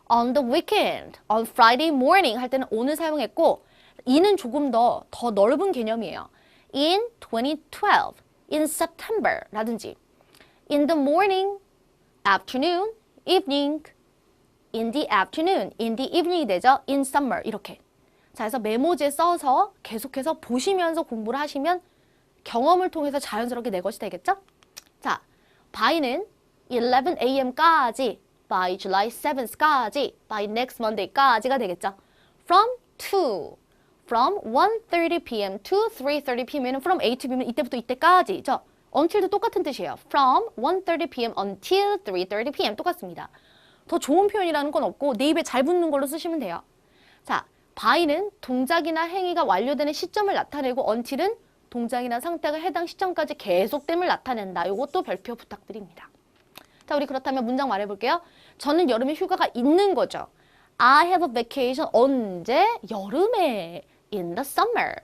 on the weekend, on Friday morning 할 때는 on을 사용했고 이는 조금 더 넓은 개념이에요. In 2012, in September 라든지 in the morning, afternoon, evening, in the afternoon, in the evening이 되죠. in summer 이렇게. 자, 그래서 메모지에 써서 계속해서 보시면서 공부를 하시면 경험을 통해서 자연스럽게 내 것이 되겠죠? 자, by는 11 a.m.까지, by July 7th까지, by next Monday까지가 되겠죠. From 2, from 1:30 p.m. to 3:30 p.m.은 from A to B면 이때부터 이때까지. 저 until도 똑같은 뜻이에요. From 1:30 p.m. until 3:30 p.m. 똑같습니다. 더 좋은 표현이라는 건 없고 내 입에 잘 붙는 걸로 쓰시면 돼요. 자, by는 동작이나 행위가 완료되는 시점을 나타내고 until은 동작이나 상태가 해당 시점까지 계속됨을 나타낸다. 이것도 별표 부탁드립니다. 자, 우리 그렇다면 문장 말해볼게요. 저는 여름에 휴가가 있는 거죠. I have a vacation. 언제? 여름에. In the summer.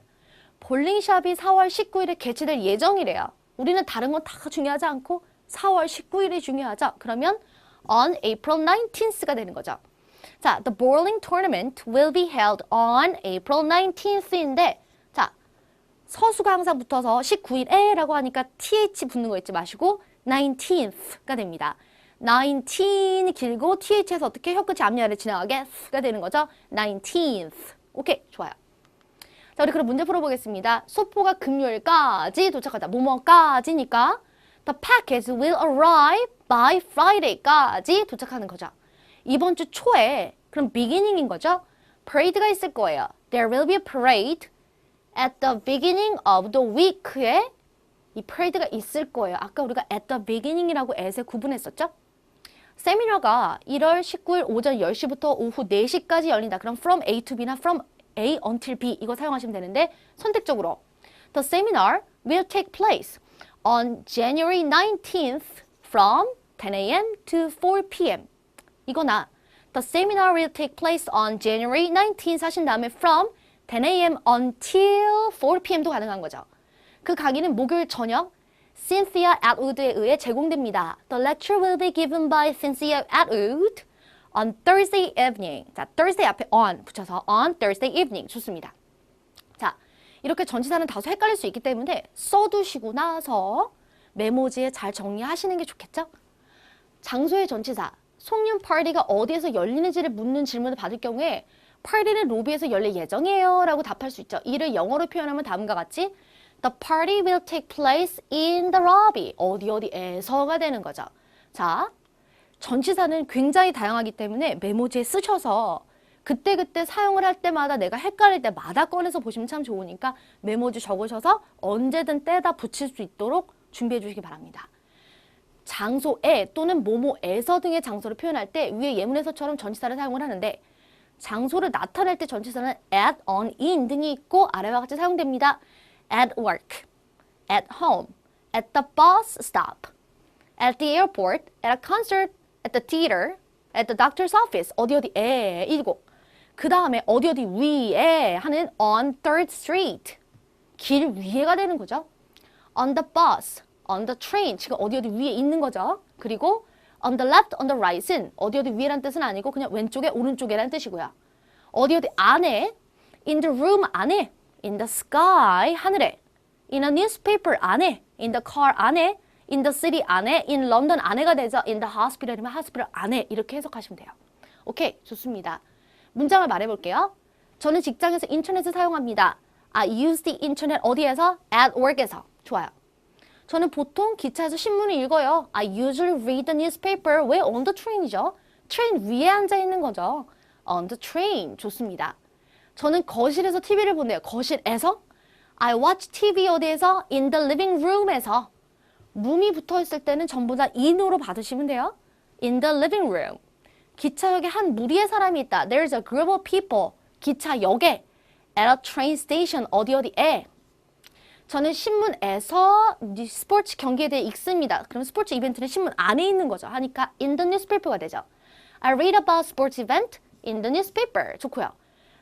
볼링샵이 4월 19일에 개최될 예정이래요. 우리는 다른 건 다 중요하지 않고 4월 19일이 중요하죠. 그러면 on April 19th가 되는 거죠. 자, the bowling tournament will be held on April 19th인데 자, 서수가 항상 붙어서 19일에라고 하니까 th 붙는 거 잊지 마시고 19th가 됩니다. 19이 길고 th에서 어떻게 혀 끝이 앞니 아래 지나가게 가 되는 거죠. 19th. 오케이, 좋아요. 자, 우리 그럼 문제 풀어보겠습니다. 소포가 금요일까지 도착하자. 뭐뭐까지니까 the package will arrive by Friday까지 도착하는 거죠. 이번 주 초에 그럼 beginning인 거죠. parade가 있을 거예요. There will be a parade at the beginning of the week에 이 parade가 있을 거예요. 아까 우리가 at the beginning이라고 at에 구분했었죠. 세미나가 1월 19일 오전 10시부터 오후 4시까지 열린다. 그럼 from A to B나 from A until B 이거 사용하시면 되는데 선택적으로 The seminar will take place on January 19th from 10 a.m. to 4 p.m. 이거나 The seminar will take place on January 19th 하신 다음에 from 10 a.m. until 4 p.m.도 가능한 거죠. 그 강의는 목요일 저녁 Cynthia Atwood에 의해 제공됩니다. The lecture will be given by Cynthia Atwood on Thursday evening. 자, Thursday 앞에 on 붙여서 on Thursday evening. 좋습니다. 자, 이렇게 전치사는 다소 헷갈릴 수 있기 때문에 써두시고 나서 메모지에 잘 정리하시는 게 좋겠죠? 장소의 전치사, 송년 파티가 어디에서 열리는지를 묻는 질문을 받을 경우에 파티는 로비에서 열릴 예정이에요 라고 답할 수 있죠. 이를 영어로 표현하면 다음과 같이 The party will take place in the lobby. 어디에서가 되는 거죠. 자, 전치사는 굉장히 다양하기 때문에 메모지에 쓰셔서 그때그때 사용을 할 때마다 내가 헷갈릴 때마다 꺼내서 보시면 참 좋으니까 메모지 적으셔서 언제든 떼다 붙일 수 있도록 준비해 주시기 바랍니다. 장소에 또는 뭐뭐에서 등의 장소를 표현할 때 위에 예문에서처럼 전치사를 사용을 하는데 장소를 나타낼 때 전치사는 at, on, in 등이 있고 아래와 같이 사용됩니다. At work, at home, at the bus stop, at the airport, at a concert, at the theater, at the doctor's office. 어디에 이고 그 다음에 어디 위에 하는 on 3rd street. 길 위에가 되는 거죠. On the bus, on the train. 지금 어디 위에 있는 거죠. 그리고 on the left, on the right은 어디 위에란 뜻은 아니고 그냥 왼쪽에 오른쪽에란 뜻이고요. 어디 안에, in the room 안에, in the sky 하늘에, in a newspaper 안에, in the car 안에, in the city 안에, in London 안에가 되죠. in the hospital이면 hospital 안에 이렇게 해석하시면 돼요. 오케이, 좋습니다. 문장을 말해볼게요. 저는 직장에서 인터넷을 사용합니다. I use the internet 어디에서? At work에서. 좋아요. 저는 보통 기차에서 신문을 읽어요. I usually read the newspaper. 왜 on the train이죠? 트레인 위에 앉아 있는 거죠. On the train. 좋습니다. 저는 거실에서 TV를 본대요. 거실에서? I watch TV 어디에서? In the living room에서. room이 붙어 있을 때는 전부 다 in으로 받으시면 돼요. In the living room. 기차역에 한 무리의 사람이 있다. There's a group of people. 기차역에. At a train station. 어디에. 저는 신문에서 스포츠 경기에 대해 읽습니다. 그럼 스포츠 이벤트는 신문 안에 있는 거죠. 하니까 in the newspaper가 되죠. I read about sports event in the newspaper. 좋고요.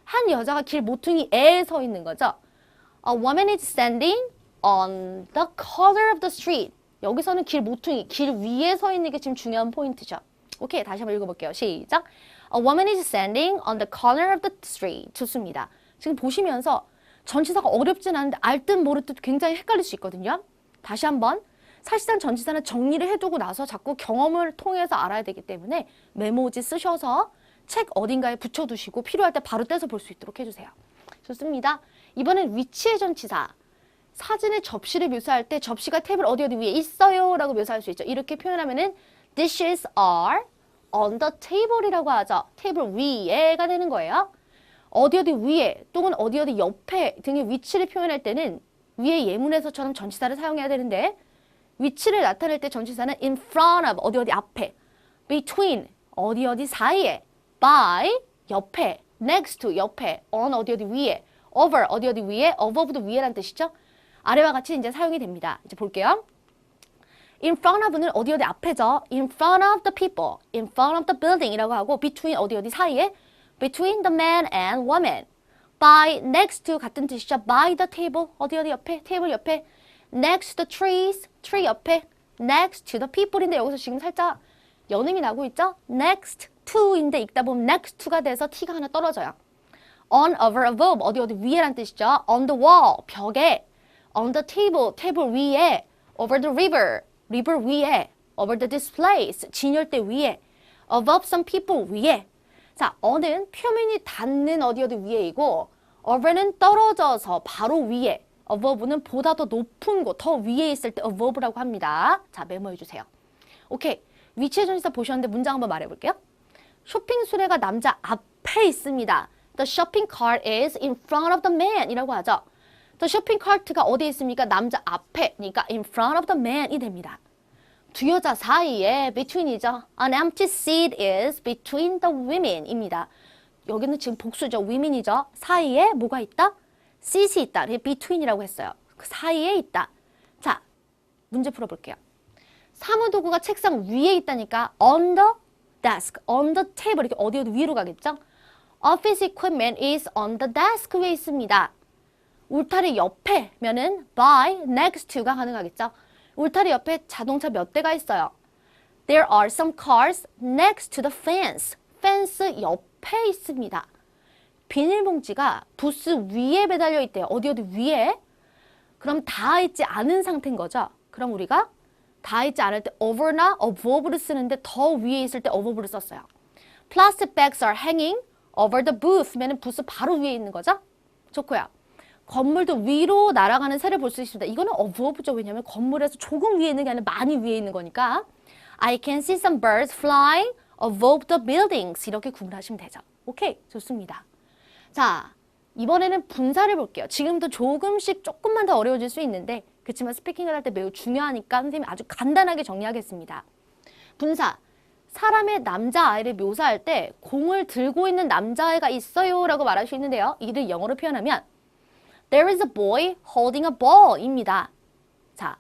한 여자가 길 모퉁이에 서 있는 거죠. A woman is standing on the corner of the street. 여기서는 길 모퉁이, 길 위에 서 있는 게 지금 중요한 포인트죠. 오케이, 다시 한번 읽어볼게요. 시작. A woman is standing on the corner of the street. 좋습니다. 지금 보시면서 전치사가 어렵진 않은데 알 듯 모를 듯 굉장히 헷갈릴 수 있거든요. 다시 한번 사실상 전치사는 정리를 해두고 나서 자꾸 경험을 통해서 알아야 되기 때문에 메모지 쓰셔서 책 어딘가에 붙여두시고 필요할 때 바로 떼서 볼 수 있도록 해주세요. 좋습니다. 이번엔 위치의 전치사. 사진의 접시를 묘사할 때 접시가 테이블 어디 위에 있어요 라고 묘사할 수 있죠. 이렇게 표현하면은 dishes are on the table이라고 하죠. 테이블 위에가 되는 거예요. 어디 위에 또는 어디 옆에 등의 위치를 표현할 때는 위에 예문에서처럼 전치사를 사용해야 되는데 위치를 나타낼 때 전치사는 in front of 어디 앞에, between 어디 사이에, by 옆에, next to 옆에, on 어디 위에, over 어디 위에, above도 위에란 뜻이죠. 아래와 같이 이제 사용이 됩니다. 이제 볼게요. in front of는 어디 앞에죠. in front of the people, in front of the building이라고 하고 between 어디 사이에, between the man and woman. by next to 같은 뜻이죠. by the table 어디 옆에, 테이블 옆에, next to the trees, tree 옆에, next to the people인데 여기서 지금 살짝 연음이 나고 있죠. next to인데 읽다 보면 next to가 돼서 t가 하나 떨어져요. on, over, above 어디 위에란 뜻이죠. on the wall 벽에, on the table 테이블 위에, over the river river 위에, over the displays 진열대 위에, above some people 위에. 자, on은 표면이 닿는 어디 위에이고 over는 떨어져서 바로 위에, above는 보다 더 높은 곳, 더 위에 있을 때 above라고 합니다. 자, 메모해 주세요. 오케이. 위치의 전치사 보셨는데 문장 한번 말해볼게요. 쇼핑 수레가 남자 앞에 있습니다. The shopping cart is in front of the man 이라고 하죠. The shopping cart가 어디에 있습니까? 남자 앞에, 그러니까 in front of the man이 됩니다. 두 여자 사이에 between이죠. An empty seat is between the women입니다. 여기는 지금 복수죠. women이죠. 사이에 뭐가 있다? seat이 있다. between이라고 했어요. 그 사이에 있다. 자, 문제 풀어볼게요. 사무도구가 책상 위에 있다니까 on the desk, on the table 이렇게 어디 위로 가겠죠? Office equipment is on the desk 위에 있습니다. 울타리 옆에면은 by, next to가 가능하겠죠? 울타리 옆에 자동차 몇 대가 있어요. There are some cars next to the fence. fence 옆에 있습니다. 비닐봉지가 부스 위에 매달려 있대요. 어디 위에? 그럼 닿아 있지 않은 상태인 거죠. 그럼 우리가 닿아 있지 않을 때 over나 above를 쓰는데 더 위에 있을 때 above를 썼어요. Plastic bags are hanging over the booth면은 부스 바로 위에 있는 거죠. 좋고요. 건물도 위로 날아가는 새를 볼 수 있습니다. 이거는 above죠. 왜냐하면 건물에서 조금 위에 있는 게 아니라 많이 위에 있는 거니까. I can see some birds flying above the buildings. 이렇게 구분하시면 되죠. 오케이, 좋습니다. 자, 이번에는 분사를 볼게요. 지금도 조금만 더 어려워질 수 있는데 그렇지만 스피킹을 할 때 매우 중요하니까 선생님이 아주 간단하게 정리하겠습니다. 분사, 사람의 남자아이를 묘사할 때 공을 들고 있는 남자아이가 있어요 라고 말할 수 있는데요. 이를 영어로 표현하면 There is a boy holding a ball 입니다. 자,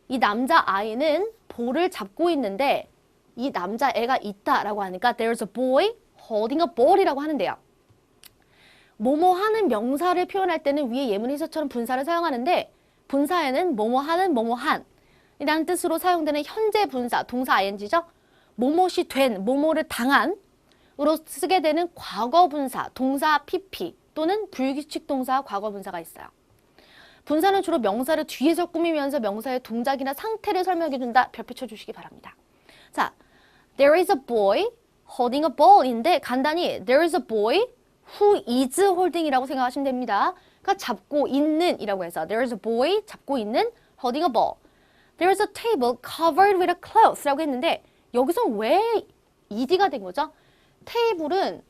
이 남자아이는 볼을 잡고 있는데 이 남자애가 있다라고 하니까 There is a boy holding a ball 이라고 하는데요. 뭐뭐 하는 명사를 표현할 때는 위에 예문의서처럼 분사를 사용하는데 분사에는 뭐뭐 하는 뭐뭐 한 이라는 뜻으로 사용되는 현재 분사, 동사 ing죠. 뭐뭐시 된, 뭐뭐를 당한 으로 쓰게 되는 과거 분사, 동사 pp 또는 불규칙 동사 과거 분사가 있어요. 분사는 주로 명사를 뒤에서 꾸미면서 명사의 동작이나 상태를 설명해 준다. 별표 쳐주시기 바랍니다. 자, there is a boy holding a ball인데 간단히 there is a boy who is holding이라고 생각하시면 됩니다. 그러니까 잡고 있는 이라고 해서 there is a boy 잡고 있는 holding a ball. There is a table covered with a cloth라고 했는데 여기서 왜 ed가 된 거죠? 테이블은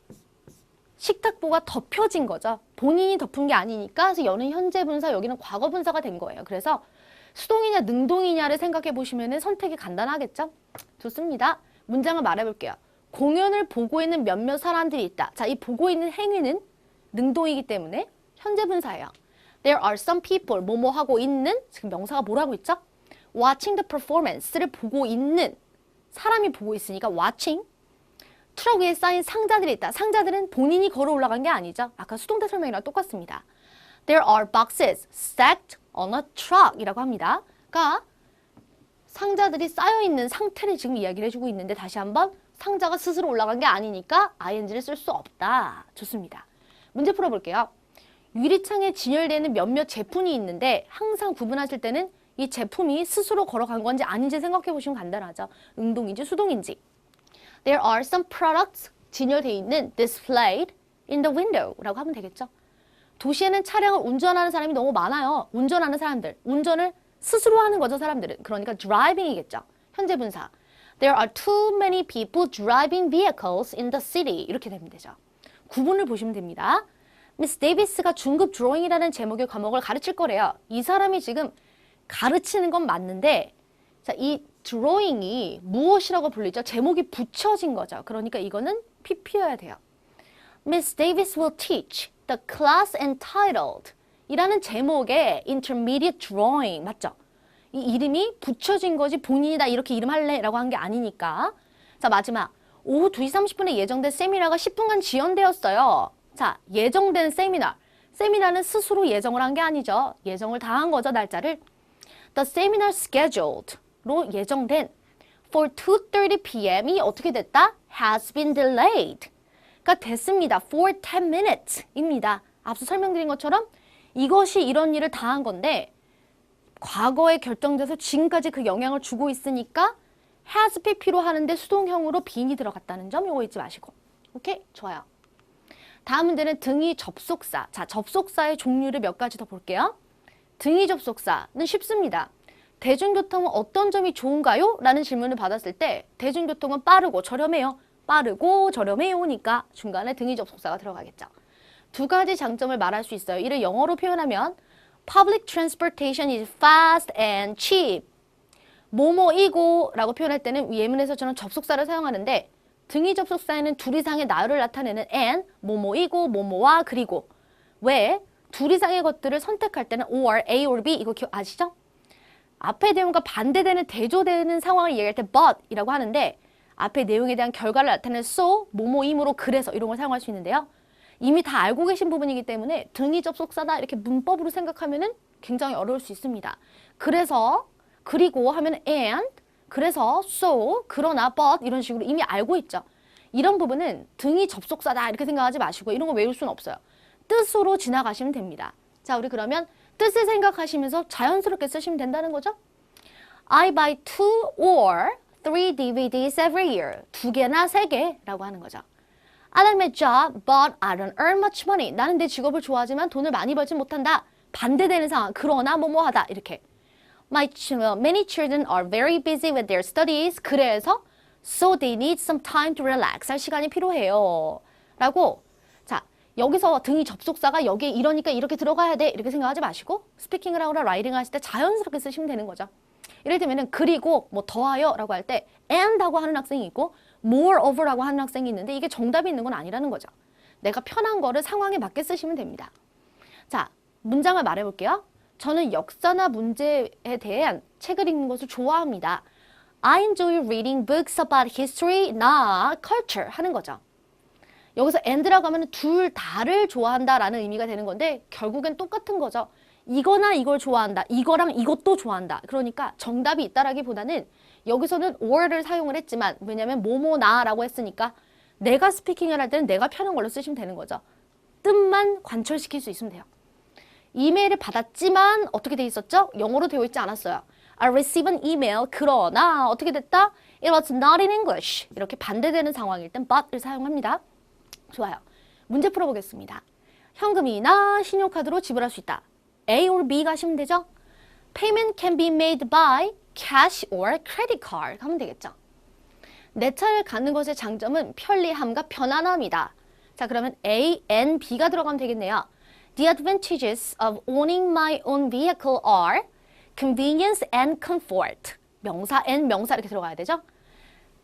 식탁보가 덮여진 거죠. 본인이 덮은 게 아니니까 그래서 여는 현재 분사, 여기는 과거 분사가 된 거예요. 그래서 수동이냐 능동이냐를 생각해 보시면 선택이 간단하겠죠? 좋습니다. 문장을 말해볼게요. 공연을 보고 있는 몇몇 사람들이 있다. 자, 이 보고 있는 행위는 능동이기 때문에 현재 분사예요. There are some people, 뭐뭐 하고 있는, 지금 명사가 뭐라고 있죠? Watching the performance를 보고 있는, 사람이 보고 있으니까 watching. 트럭 위에 쌓인 상자들이 있다. 상자들은 본인이 걸어 올라간 게 아니죠. 아까 수동태 설명이랑 똑같습니다. There are boxes stacked on a truck 이라고 합니다. 그러니까 상자들이 쌓여있는 상태를 지금 이야기를 해주고 있는데 다시 한번 상자가 스스로 올라간 게 아니니까 ing를 쓸 수 없다. 좋습니다. 문제 풀어볼게요. 유리창에 진열되는 몇몇 제품이 있는데 항상 구분하실 때는 이 제품이 스스로 걸어간 건지 아닌지 생각해 보시면 간단하죠. 능동인지 수동인지. There are some products 진열되어 있는 displayed in the window라고 하면 되겠죠. 도시에는 차량을 운전하는 사람이 너무 많아요. 운전하는 사람들. 운전을 스스로 하는 거죠, 사람들은. 그러니까 driving이겠죠. 현재 분사. There are too many people driving vehicles in the city. 이렇게 되면 되죠. 구분을 보시면 됩니다. 미스 데이비스가 중급 드로잉이라는 제목의 과목을 가르칠 거래요. 이 사람이 지금 가르치는 건 맞는데 자, 이 드로잉이 무엇이라고 불리죠? 제목이 붙여진 거죠. 그러니까 이거는 PP여야 돼요. Miss Davis will teach the class entitled 이라는 제목의 intermediate drawing 맞죠? 이 이름이 붙여진 거지 본인이 다 이렇게 이름할래 라고 한 게 아니니까. 자, 마지막 오후 2시 30분에 예정된 세미나가 10분간 지연되었어요. 자, 예정된 세미나. 세미나는 스스로 예정을 한 게 아니죠. 예정을 다 한 거죠, 날짜를. The seminar scheduled 로 예정된 for 2:30 p.m.이 어떻게 됐다? has been delayed. 그러니까 됐습니다. for 10 minutes입니다. 앞서 설명드린 것처럼 이것이 이런 일을 다 한 건데 과거에 결정돼서 지금까지 그 영향을 주고 있으니까 has pp로 하는데 수동형으로 being이 들어갔다는 점 이거 잊지 마시고. 오케이? 좋아요. 다음 문제는 등위 접속사. 자, 접속사의 종류를 몇 가지 더 볼게요. 등위 접속사는 쉽습니다. 대중교통은 어떤 점이 좋은가요? 라는 질문을 받았을 때 대중교통은 빠르고 저렴해요. 빠르고 저렴해요니까 중간에 등위 접속사가 들어가겠죠. 두 가지 장점을 말할 수 있어요. 이를 영어로 표현하면 Public transportation is fast and cheap. 뭐뭐이고 라고 표현할 때는 예문에서처럼 접속사를 사용하는데 등위 접속사에는 둘 이상의 나열을 나타내는 and, 뭐뭐이고, 뭐뭐와 그리고 왜 둘 이상의 것들을 선택할 때는 or, A or B 이거 아시죠? 앞의 내용과 반대되는 대조되는 상황을 얘기할 때 but 이라고 하는데 앞의 내용에 대한 결과를 나타내는 so, 뭐뭐이므로 그래서 이런 걸 사용할 수 있는데요. 이미 다 알고 계신 부분이기 때문에 등위 접속사다 이렇게 문법으로 생각하면은 굉장히 어려울 수 있습니다. 그래서, 그리고 하면 and, 그래서, so, 그러나, but 이런 식으로 이미 알고 있죠. 이런 부분은 등위 접속사다 이렇게 생각하지 마시고 이런 거 외울 수는 없어요. 뜻으로 지나가시면 됩니다. 자, 우리 그러면 뜻을 생각하시면서 자연스럽게 쓰시면 된다는 거죠. I buy 2 or 3 DVDs every year. 2개나 3개라고 하는 거죠. I like my job, but I don't earn much money. 나는 내 직업을 좋아하지만 돈을 많이 벌지 못한다. 반대되는 상황, 그러나 뭐뭐하다 이렇게. Many children are very busy with their studies. 그래서 so they need some time to relax. 할 시간이 필요해요. 라고 자 여기서 등위 접속사가 여기에 이러니까 이렇게 들어가야 돼. 이렇게 생각하지 마시고 스피킹을 하거나 라이팅을 하실 때 자연스럽게 쓰시면 되는 거죠. 이를테면은 그리고 뭐 더하여 라고 할 때 and 하고 하는 학생이 있고 moreover 라고 하는 학생이 있는데 이게 정답이 있는 건 아니라는 거죠. 내가 편한 거를 상황에 맞게 쓰시면 됩니다. 자, 문장을 말해볼게요. 저는 역사나 문제에 대한 책을 읽는 것을 좋아합니다. I enjoy reading books about history, not culture 하는 거죠. 여기서 and라고 하면 둘 다를 좋아한다라는 의미가 되는 건데 결국엔 똑같은 거죠. 이거나 이걸 좋아한다. 이거랑 이것도 좋아한다. 그러니까 정답이 있다라기보다는 여기서는 or를 사용을 했지만 왜냐면 뭐뭐나라고 했으니까 내가 스피킹을 할 때는 내가 편한 걸로 쓰시면 되는 거죠. 뜻만 관철시킬 수 있으면 돼요. 이메일을 받았지만 어떻게 돼 있었죠? 영어로 되어 있지 않았어요. I received an email. 그러나 어떻게 됐다? It was not in English. 이렇게 반대되는 상황일 땐 but을 사용합니다. 좋아요. 문제 풀어보겠습니다. 현금이나 신용카드로 지불할 수 있다. A or B 가시면 되죠? Payment can be made by cash or credit card 하면 되겠죠. 내 차를 갖는 것의 장점은 편리함과 편안함이다. 자, 그러면 A and B가 들어가면 되겠네요. The advantages of owning my own vehicle are convenience and comfort. 명사 and 명사 이렇게 들어가야 되죠?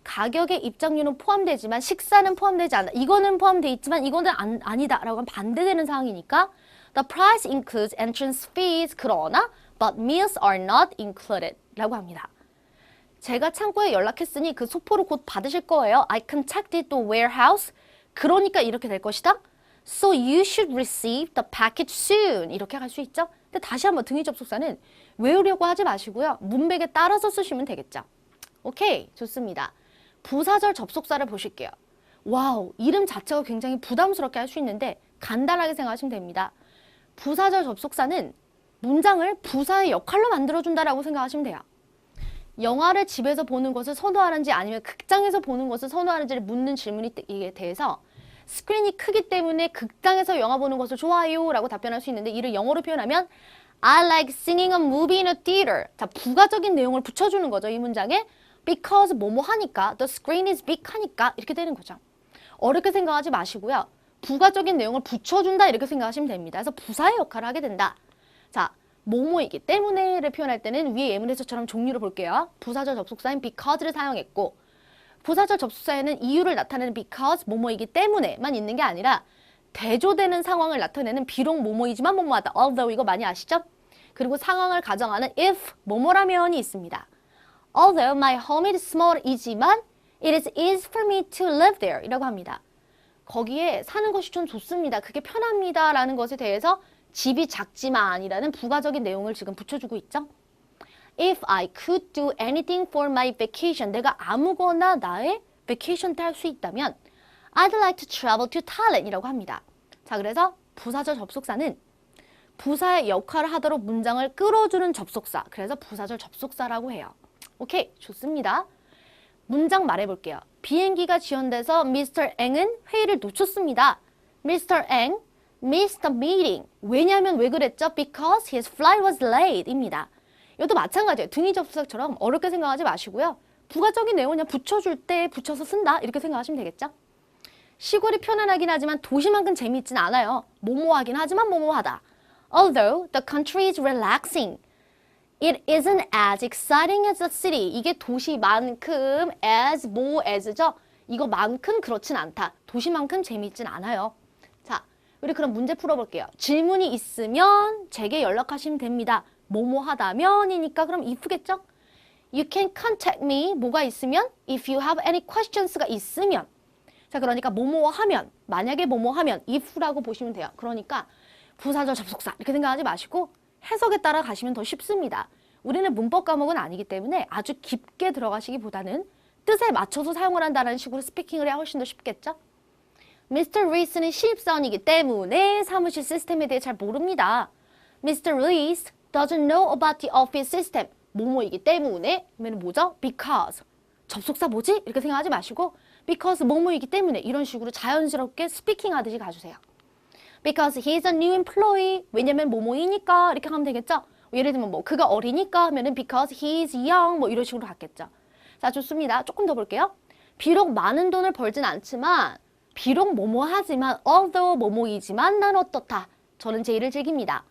가격에 입장료는 포함되지만 식사는 포함되지 않아. 이거는 포함되어 있지만 이거는 아니다 라고 하면 반대되는 상황이니까 The price includes entrance fees. 그러나 but meals are not included 라고 합니다. 제가 창고에 연락했으니 그 소포를 곧 받으실 거예요. I contacted the warehouse. 그러니까 이렇게 될 것이다. So you should receive the package soon. 이렇게 할 수 있죠. 근데 다시 한번 등위 접속사는 외우려고 하지 마시고요. 문맥에 따라서 쓰시면 되겠죠. 오케이, 좋습니다. 부사절 접속사를 보실게요. 와우, 이름 자체가 굉장히 부담스럽게 할 수 있는데 간단하게 생각하시면 됩니다. 부사절 접속사는 문장을 부사의 역할로 만들어준다라고 생각하시면 돼요. 영화를 집에서 보는 것을 선호하는지 아니면 극장에서 보는 것을 선호하는지를 묻는 질문에 대해서 스크린이 크기 때문에 극장에서 영화 보는 것을 좋아해요 라고 답변할 수 있는데 이를 영어로 표현하면 I like singing a movie in a theater. 자, 부가적인 내용을 붙여주는 거죠. 이 문장에 because 뭐뭐 하니까 the screen is big 하니까 이렇게 되는 거죠. 어렵게 생각하지 마시고요. 부가적인 내용을 붙여준다 이렇게 생각하시면 됩니다. 그래서 부사의 역할을 하게 된다. 자, 뭐뭐이기 때문에를 표현할 때는 위에 예문에서처럼 종류를 볼게요. 부사절 접속사인 because를 사용했고 부사절 접속사에는 이유를 나타내는 because 뭐뭐이기 때문에만 있는 게 아니라 대조되는 상황을 나타내는 비록 뭐뭐이지만 뭐뭐하다. although 이거 많이 아시죠? 그리고 상황을 가정하는 if 뭐뭐라면이 있습니다. Although my home is small 이지만 it is easy for me to live there 이라고 합니다. 거기에 사는 것이 좀 좋습니다. 그게 편합니다 라는 것에 대해서 집이 작지만이라는 부가적인 내용을 지금 붙여주고 있죠. If I could do anything for my vacation, 내가 아무거나 나의 vacation 때 할 수 있다면 I'd like to travel to Thailand이라고 합니다. 자, 그래서 부사절 접속사는 부사의 역할을 하도록 문장을 끌어주는 접속사. 그래서 부사절 접속사라고 해요. 오케이, 좋습니다. 문장 말해볼게요. 비행기가 지연돼서 Mr. Ng은 회의를 놓쳤습니다. Mr. Ng missed the meeting. 왜냐하면 왜 그랬죠? Because his flight was late 입니다. 이것도 마찬가지예요. 등위 접속사처럼 어렵게 생각하지 마시고요. 부가적인 내용을 그냥 붙여줄 때 붙여서 쓴다 이렇게 생각하시면 되겠죠? 시골이 편안하긴 하지만 도시만큼 재미있진 않아요. 뭐뭐하긴 하지만 뭐뭐하다. Although the country is relaxing, it isn't as exciting as the city. 이게 도시만큼 as 뭐 as죠? 이거만큼 그렇진 않다. 도시만큼 재미있진 않아요. 자, 우리 그럼 문제 풀어볼게요. 질문이 있으면 제게 연락하시면 됩니다. 뭐뭐 하다면이니까 그럼 if겠죠? You can contact me. 뭐가 있으면 if you have any questions가 있으면. 자, 그러니까 뭐뭐 하면, 만약에 뭐뭐 하면 if라고 보시면 돼요. 그러니까 부사절 접속사 이렇게 생각하지 마시고 해석에 따라 가시면 더 쉽습니다. 우리는 문법 과목은 아니기 때문에 아주 깊게 들어가시기보다는 뜻에 맞춰서 사용을 한다는 식으로 스피킹을 해야 훨씬 더 쉽겠죠? Mr. Reese는 신입사원이기 때문에 사무실 시스템에 대해 잘 모릅니다. Mr. Reese doesn't know about the office system. 뭐뭐이기 때문에 그러면 뭐죠? Because. 접속사 뭐지? 이렇게 생각하지 마시고 because 뭐뭐이기 때문에 이런 식으로 자연스럽게 스피킹 하듯이 가주세요. Because he's a new employee. 왜냐면 뭐뭐이니까 이렇게 하면 되겠죠? 예를 들면 뭐 그가 어리니까 하면은 because he's young 뭐 이런 식으로 갔겠죠. 자, 좋습니다. 조금 더 볼게요. 비록 많은 돈을 벌진 않지만 비록 뭐뭐 하지만 although 뭐뭐이지만 난 어떻다. 저는 제 일을 즐깁니다.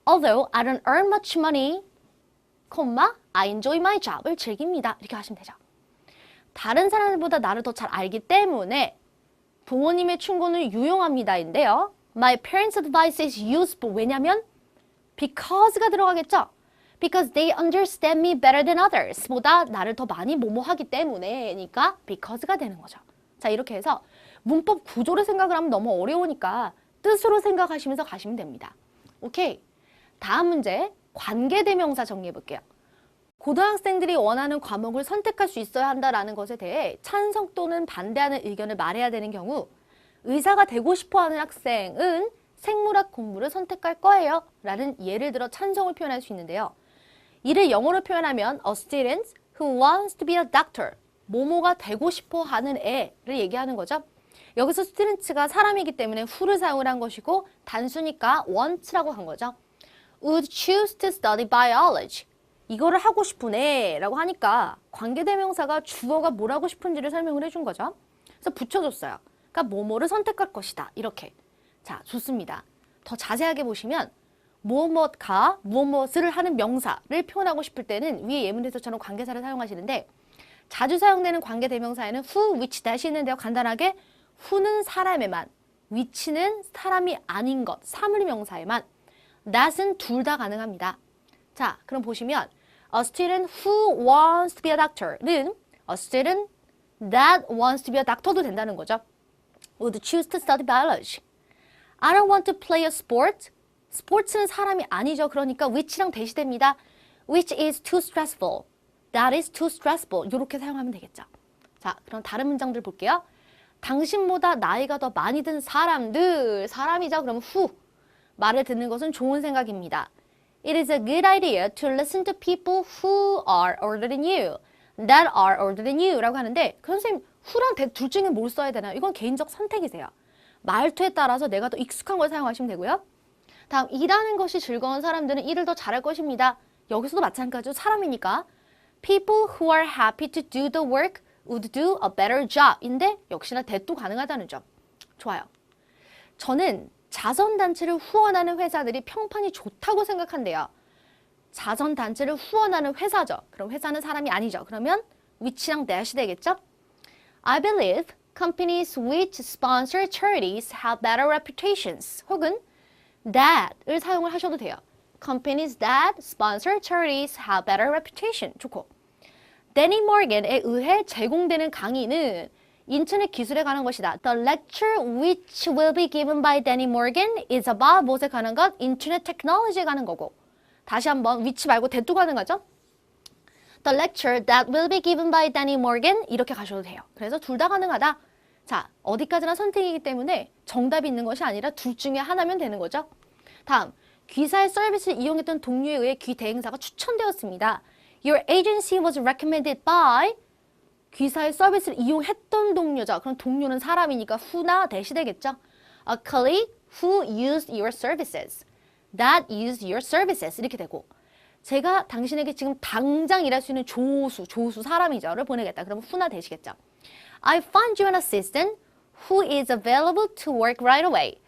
Although I don't earn much money, I enjoy my job을 즐깁니다. 이렇게 하시면 되죠. 다른 사람들보다 나를 더 잘 알기 때문에 부모님의 충고는 유용합니다인데요. My parents' advice is useful. 왜냐면 because가 들어가겠죠. Because they understand me better than others. 보다 나를 더 많이 뭐뭐하기 때문에니까 because가 되는 거죠. 자, 이렇게 해서 문법 구조를 생각을 하면 너무 어려우니까 뜻으로 생각하시면서 가시면 됩니다. 오케이. 다음 문제 관계대명사 정리해 볼게요. 고등학생들이 원하는 과목을 선택할 수 있어야 한다는 것에 대해 찬성 또는 반대하는 의견을 말해야 되는 경우 의사가 되고 싶어하는 학생은 생물학 공부를 선택할 거예요 라는 예를 들어 찬성을 표현할 수 있는데요. 이를 영어로 표현하면 A student who wants to be a doctor. 모모가 되고 싶어하는 애를 얘기하는 거죠. 여기서 students가 사람이기 때문에 who를 사용을 한 것이고 단수니까 want라고 한 거죠. Would choose to study biology. 이거를 하고 싶은 애라고 하니까 관계대명사가 주어가 뭘 하고 싶은지를 설명을 해준 거죠. 그래서 붙여줬어요. 그러니까 뭐뭐를 선택할 것이다. 이렇게. 자, 좋습니다. 더 자세하게 보시면 무엇가 무엇을 하는 명사를 표현하고 싶을 때는 위에 예문에서처럼 관계사를 사용하시는데 자주 사용되는 관계대명사에는 who, which, that이 있는데요. 간단하게 who는 사람에만, which는 사람이 아닌 것, 사물 명사에만, that은 둘 다 가능합니다. 자, 그럼 보시면 A student who wants to be a doctor는 A student that wants to be a doctor도 된다는 거죠. Would choose to study biology. I don't want to play a sport. 스포츠는 사람이 아니죠. 그러니까 which랑 대시됩니다. Which is too stressful. That is too stressful. 이렇게 사용하면 되겠죠. 자, 그럼 다른 문장들 볼게요. 당신보다 나이가 더 많이 든 사람들. 사람이죠. 그럼 who. 말을 듣는 것은 좋은 생각입니다. It is a good idea to listen to people who are older than you, that are older than you 라고 하는데 그 선생님, who랑 that 둘 중에 뭘 써야 되나요? 이건 개인적 선택이세요. 말투에 따라서 내가 더 익숙한 걸 사용하시면 되고요. 다음, 일하는 것이 즐거운 사람들은 일을 더 잘할 것입니다. 여기서도 마찬가지로 사람이니까 People who are happy to do the work would do a better job 인데 역시나 that도 가능하다는 점. 좋아요. 저는 자선단체를 후원하는 회사들이 평판이 좋다고 생각한대요. 자선단체를 후원하는 회사죠. 그럼 회사는 사람이 아니죠. 그러면 which랑 that이 되겠죠? I believe companies which sponsor charities have better reputations. 혹은 that을 사용을 하셔도 돼요. Companies that sponsor charities have better reputation. 좋고. 데니 모건에 의해 제공되는 강의는 인터넷 기술에 관한 것이다. The lecture which will be given by Danny Morgan is about 무엇에 관한 것? 인터넷 테크놀로지에 관한 거고. 다시 한번 which 말고 that도 가능하죠? The lecture that will be given by Danny Morgan 이렇게 가셔도 돼요. 그래서 둘 다 가능하다. 자, 어디까지나 선택이기 때문에 정답이 있는 것이 아니라 둘 중에 하나면 되는 거죠. 다음, 귀사의 서비스를 이용했던 동료에 의해 귀 대행사가 추천되었습니다. Your agency was recommended by 귀사의 서비스를 이용했던 동료죠. 그럼 동료는 사람이니까 who나 that이 되겠죠. A colleague who used your services. That used your services. 이렇게 되고 제가 당신에게 지금 당장 일할 수 있는 조수 사람이죠를 보내겠다. 그러면 who나 that이겠죠. I found you an assistant who is available to work right away.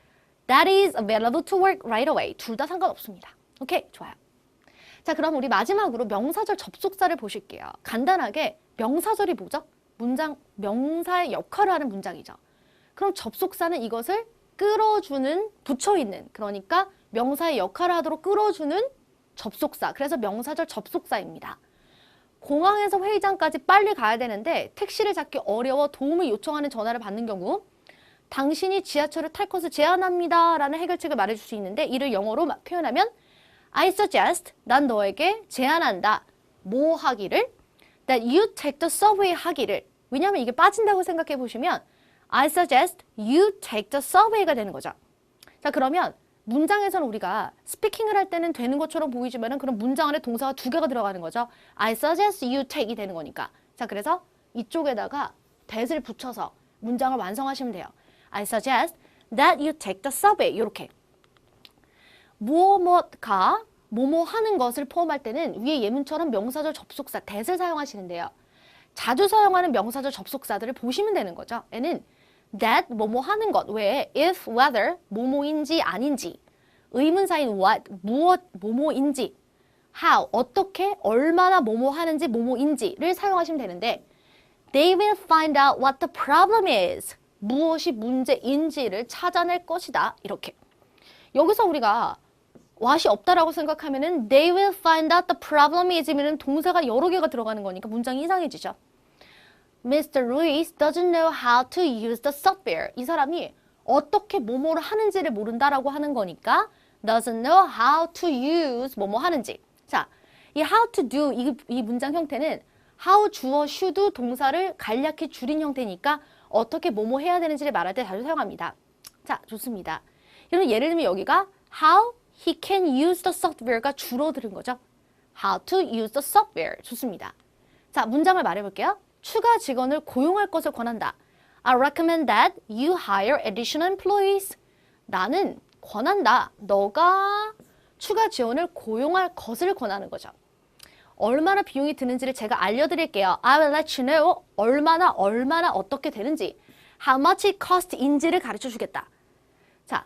That is available to work right away. 둘 다 상관없습니다. 오케이, 좋아요. 자, 그럼 우리 마지막으로 명사절 접속사를 보실게요. 간단하게 명사절이 뭐죠? 문장, 명사의 역할을 하는 문장이죠. 그럼 접속사는 이것을 끌어주는, 붙여있는, 그러니까 명사의 역할을 하도록 끌어주는 접속사. 그래서 명사절 접속사입니다. 공항에서 회의장까지 빨리 가야 되는데 택시를 잡기 어려워 도움을 요청하는 전화를 받는 경우 당신이 지하철을 탈 것을 제안합니다 라는 해결책을 말해줄 수 있는데 이를 영어로 표현하면 I suggest, 난 너에게 제안한다. 뭐 하기를? That you take the subway 하기를. 왜냐하면 이게 빠진다고 생각해 보시면 I suggest you take the subway가 되는 거죠. 자, 그러면 문장에서는 우리가 스피킹을 할 때는 되는 것처럼 보이지만 그럼 문장 안에 동사가 두 개가 들어가는 거죠. I suggest you take이 되는 거니까. 자, 그래서 이쪽에다가 that을 붙여서 문장을 완성하시면 돼요. I suggest that you take the subway. 이렇게. 무엇가 뭐뭐 하는 것을 포함할 때는 위에 예문처럼 명사절 접속사 that을 사용하시는데요. 자주 사용하는 명사절 접속사들을 보시면 되는 거죠. 얘는 that 뭐뭐 하는 것 외에 if, whether 뭐뭐인지 아닌지, 의문사인 what 무엇 뭐뭐인지, how 어떻게 얼마나 뭐뭐 하는지 뭐뭐인지를 사용하시면 되는데 they will find out what the problem is. 무엇이 문제인지를 찾아낼 것이다. 이렇게. 여기서 우리가 what이 없다라고 생각하면은 they will find out the problem is면은 동사가 여러 개가 들어가는 거니까 문장이 이상해지죠. Mr. Luis doesn't know how to use the software. 이 사람이 어떻게 뭐뭐를 하는지를 모른다라고 하는 거니까 doesn't know how to use 뭐뭐 하는지. 자, 이 how to do 이 문장 형태는 how 주어 should 동사를 간략히 줄인 형태니까 어떻게 뭐뭐 해야 되는지를 말할 때 자주 사용합니다. 자, 좋습니다. 여러분 예를 들면 여기가 how he can use the software가 줄어드는 거죠. How to use the software. 좋습니다. 자, 문장을 말해볼게요. 추가 직원을 고용할 것을 권한다. I recommend that you hire additional employees. 나는 권한다. 너가 추가 지원을 고용할 것을 권하는 거죠. 얼마나 비용이 드는지를 제가 알려드릴게요. I will let you know. 얼마나 어떻게 되는지. How much it cost인지를 가르쳐 주겠다. 자,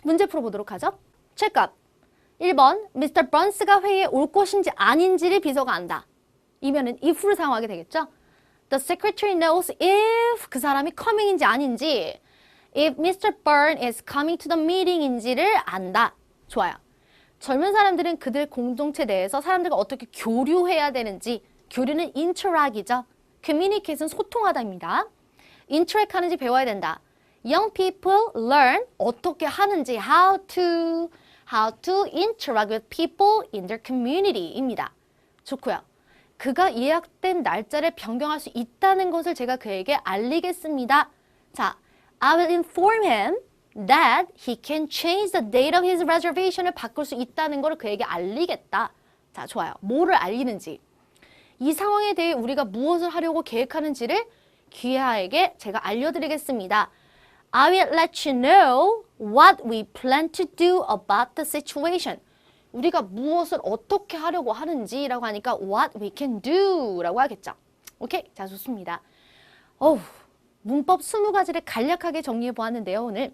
문제 풀어보도록 하죠. check up. 1번, Mr. Burns가 회의에 올 것인지 아닌지를 비서가 안다. 이면은 if를 사용하게 되겠죠. The secretary knows if 그 사람이 coming인지 아닌지, if Mr. Burns is coming to the meeting인지를 안다. 좋아요. 젊은 사람들은 그들 공동체 내에서 사람들과 어떻게 교류해야 되는지, 교류는 interact이죠. communicate은 소통하다입니다. interact 하는지 배워야 된다. Young people learn 어떻게 하는지 how to interact with people in their community입니다. 좋고요. 그가 예약된 날짜를 변경할 수 있다는 것을 제가 그에게 알리겠습니다. 자, I will inform him that he can change the date of his reservation을 바꿀 수 있다는 걸 그에게 알리겠다. 자, 좋아요. 뭐를 알리는지. 이 상황에 대해 우리가 무엇을 하려고 계획하는지를 귀하에게 제가 알려드리겠습니다. I will let you know what we plan to do about the situation. 우리가 무엇을 어떻게 하려고 하는지라고 하니까 what we can do라고 하겠죠. 오케이? 자, 좋습니다. 문법 20가지를 간략하게 정리해 보았는데요, 오늘.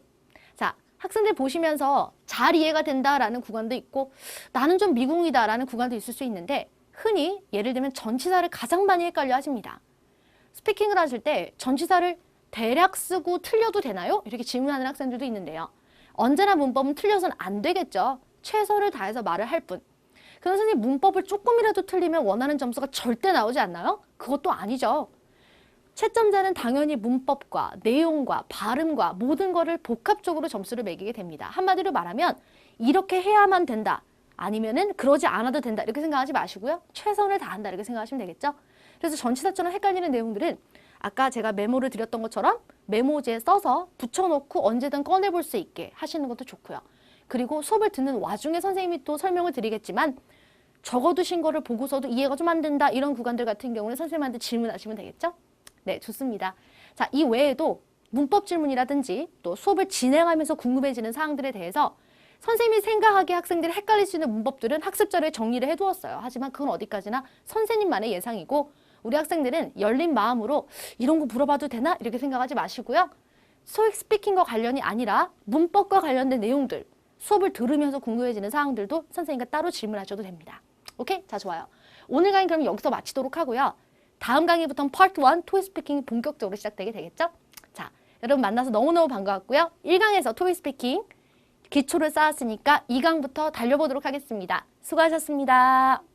자, 학생들 보시면서 잘 이해가 된다라는 구간도 있고 나는 좀 미궁이다라는 구간도 있을 수 있는데 흔히 예를 들면 전치사를 가장 많이 헷갈려 하십니다. 스피킹을 하실 때 전치사를 대략 쓰고 틀려도 되나요? 이렇게 질문하는 학생들도 있는데요. 언제나 문법은 틀려서는 안 되겠죠. 최선을 다해서 말을 할 뿐. 그럼 선생님 문법을 조금이라도 틀리면 원하는 점수가 절대 나오지 않나요? 그것도 아니죠. 채점자는 당연히 문법과 내용과 발음과 모든 거를 복합적으로 점수를 매기게 됩니다. 한마디로 말하면 이렇게 해야만 된다. 아니면은 그러지 않아도 된다 이렇게 생각하지 마시고요. 최선을 다한다 이렇게 생각하시면 되겠죠. 그래서 전치사처럼 헷갈리는 내용들은 아까 제가 메모를 드렸던 것처럼 메모지에 써서 붙여놓고 언제든 꺼내볼 수 있게 하시는 것도 좋고요. 그리고 수업을 듣는 와중에 선생님이 또 설명을 드리겠지만 적어두신 거를 보고서도 이해가 좀 안 된다 이런 구간들 같은 경우는 선생님한테 질문하시면 되겠죠? 네, 좋습니다. 자, 이 외에도 문법 질문이라든지 또 수업을 진행하면서 궁금해지는 사항들에 대해서 선생님이 생각하기에 학생들이 헷갈릴 수 있는 문법들은 학습 자료에 정리를 해두었어요. 하지만 그건 어디까지나 선생님만의 예상이고 우리 학생들은 열린 마음으로 이런 거 물어봐도 되나? 이렇게 생각하지 마시고요. 토익 스피킹과 관련이 아니라 문법과 관련된 내용들, 수업을 들으면서 궁금해지는 사항들도 선생님과 따로 질문하셔도 됩니다. 오케이? 자, 좋아요. 오늘 강의 그럼 여기서 마치도록 하고요. 다음 강의부터는 파트 1 토익 스피킹이 본격적으로 시작되게 되겠죠? 자, 여러분 만나서 너무너무 반가웠고요. 1강에서 토익 스피킹 기초를 쌓았으니까 2강부터 달려보도록 하겠습니다. 수고하셨습니다.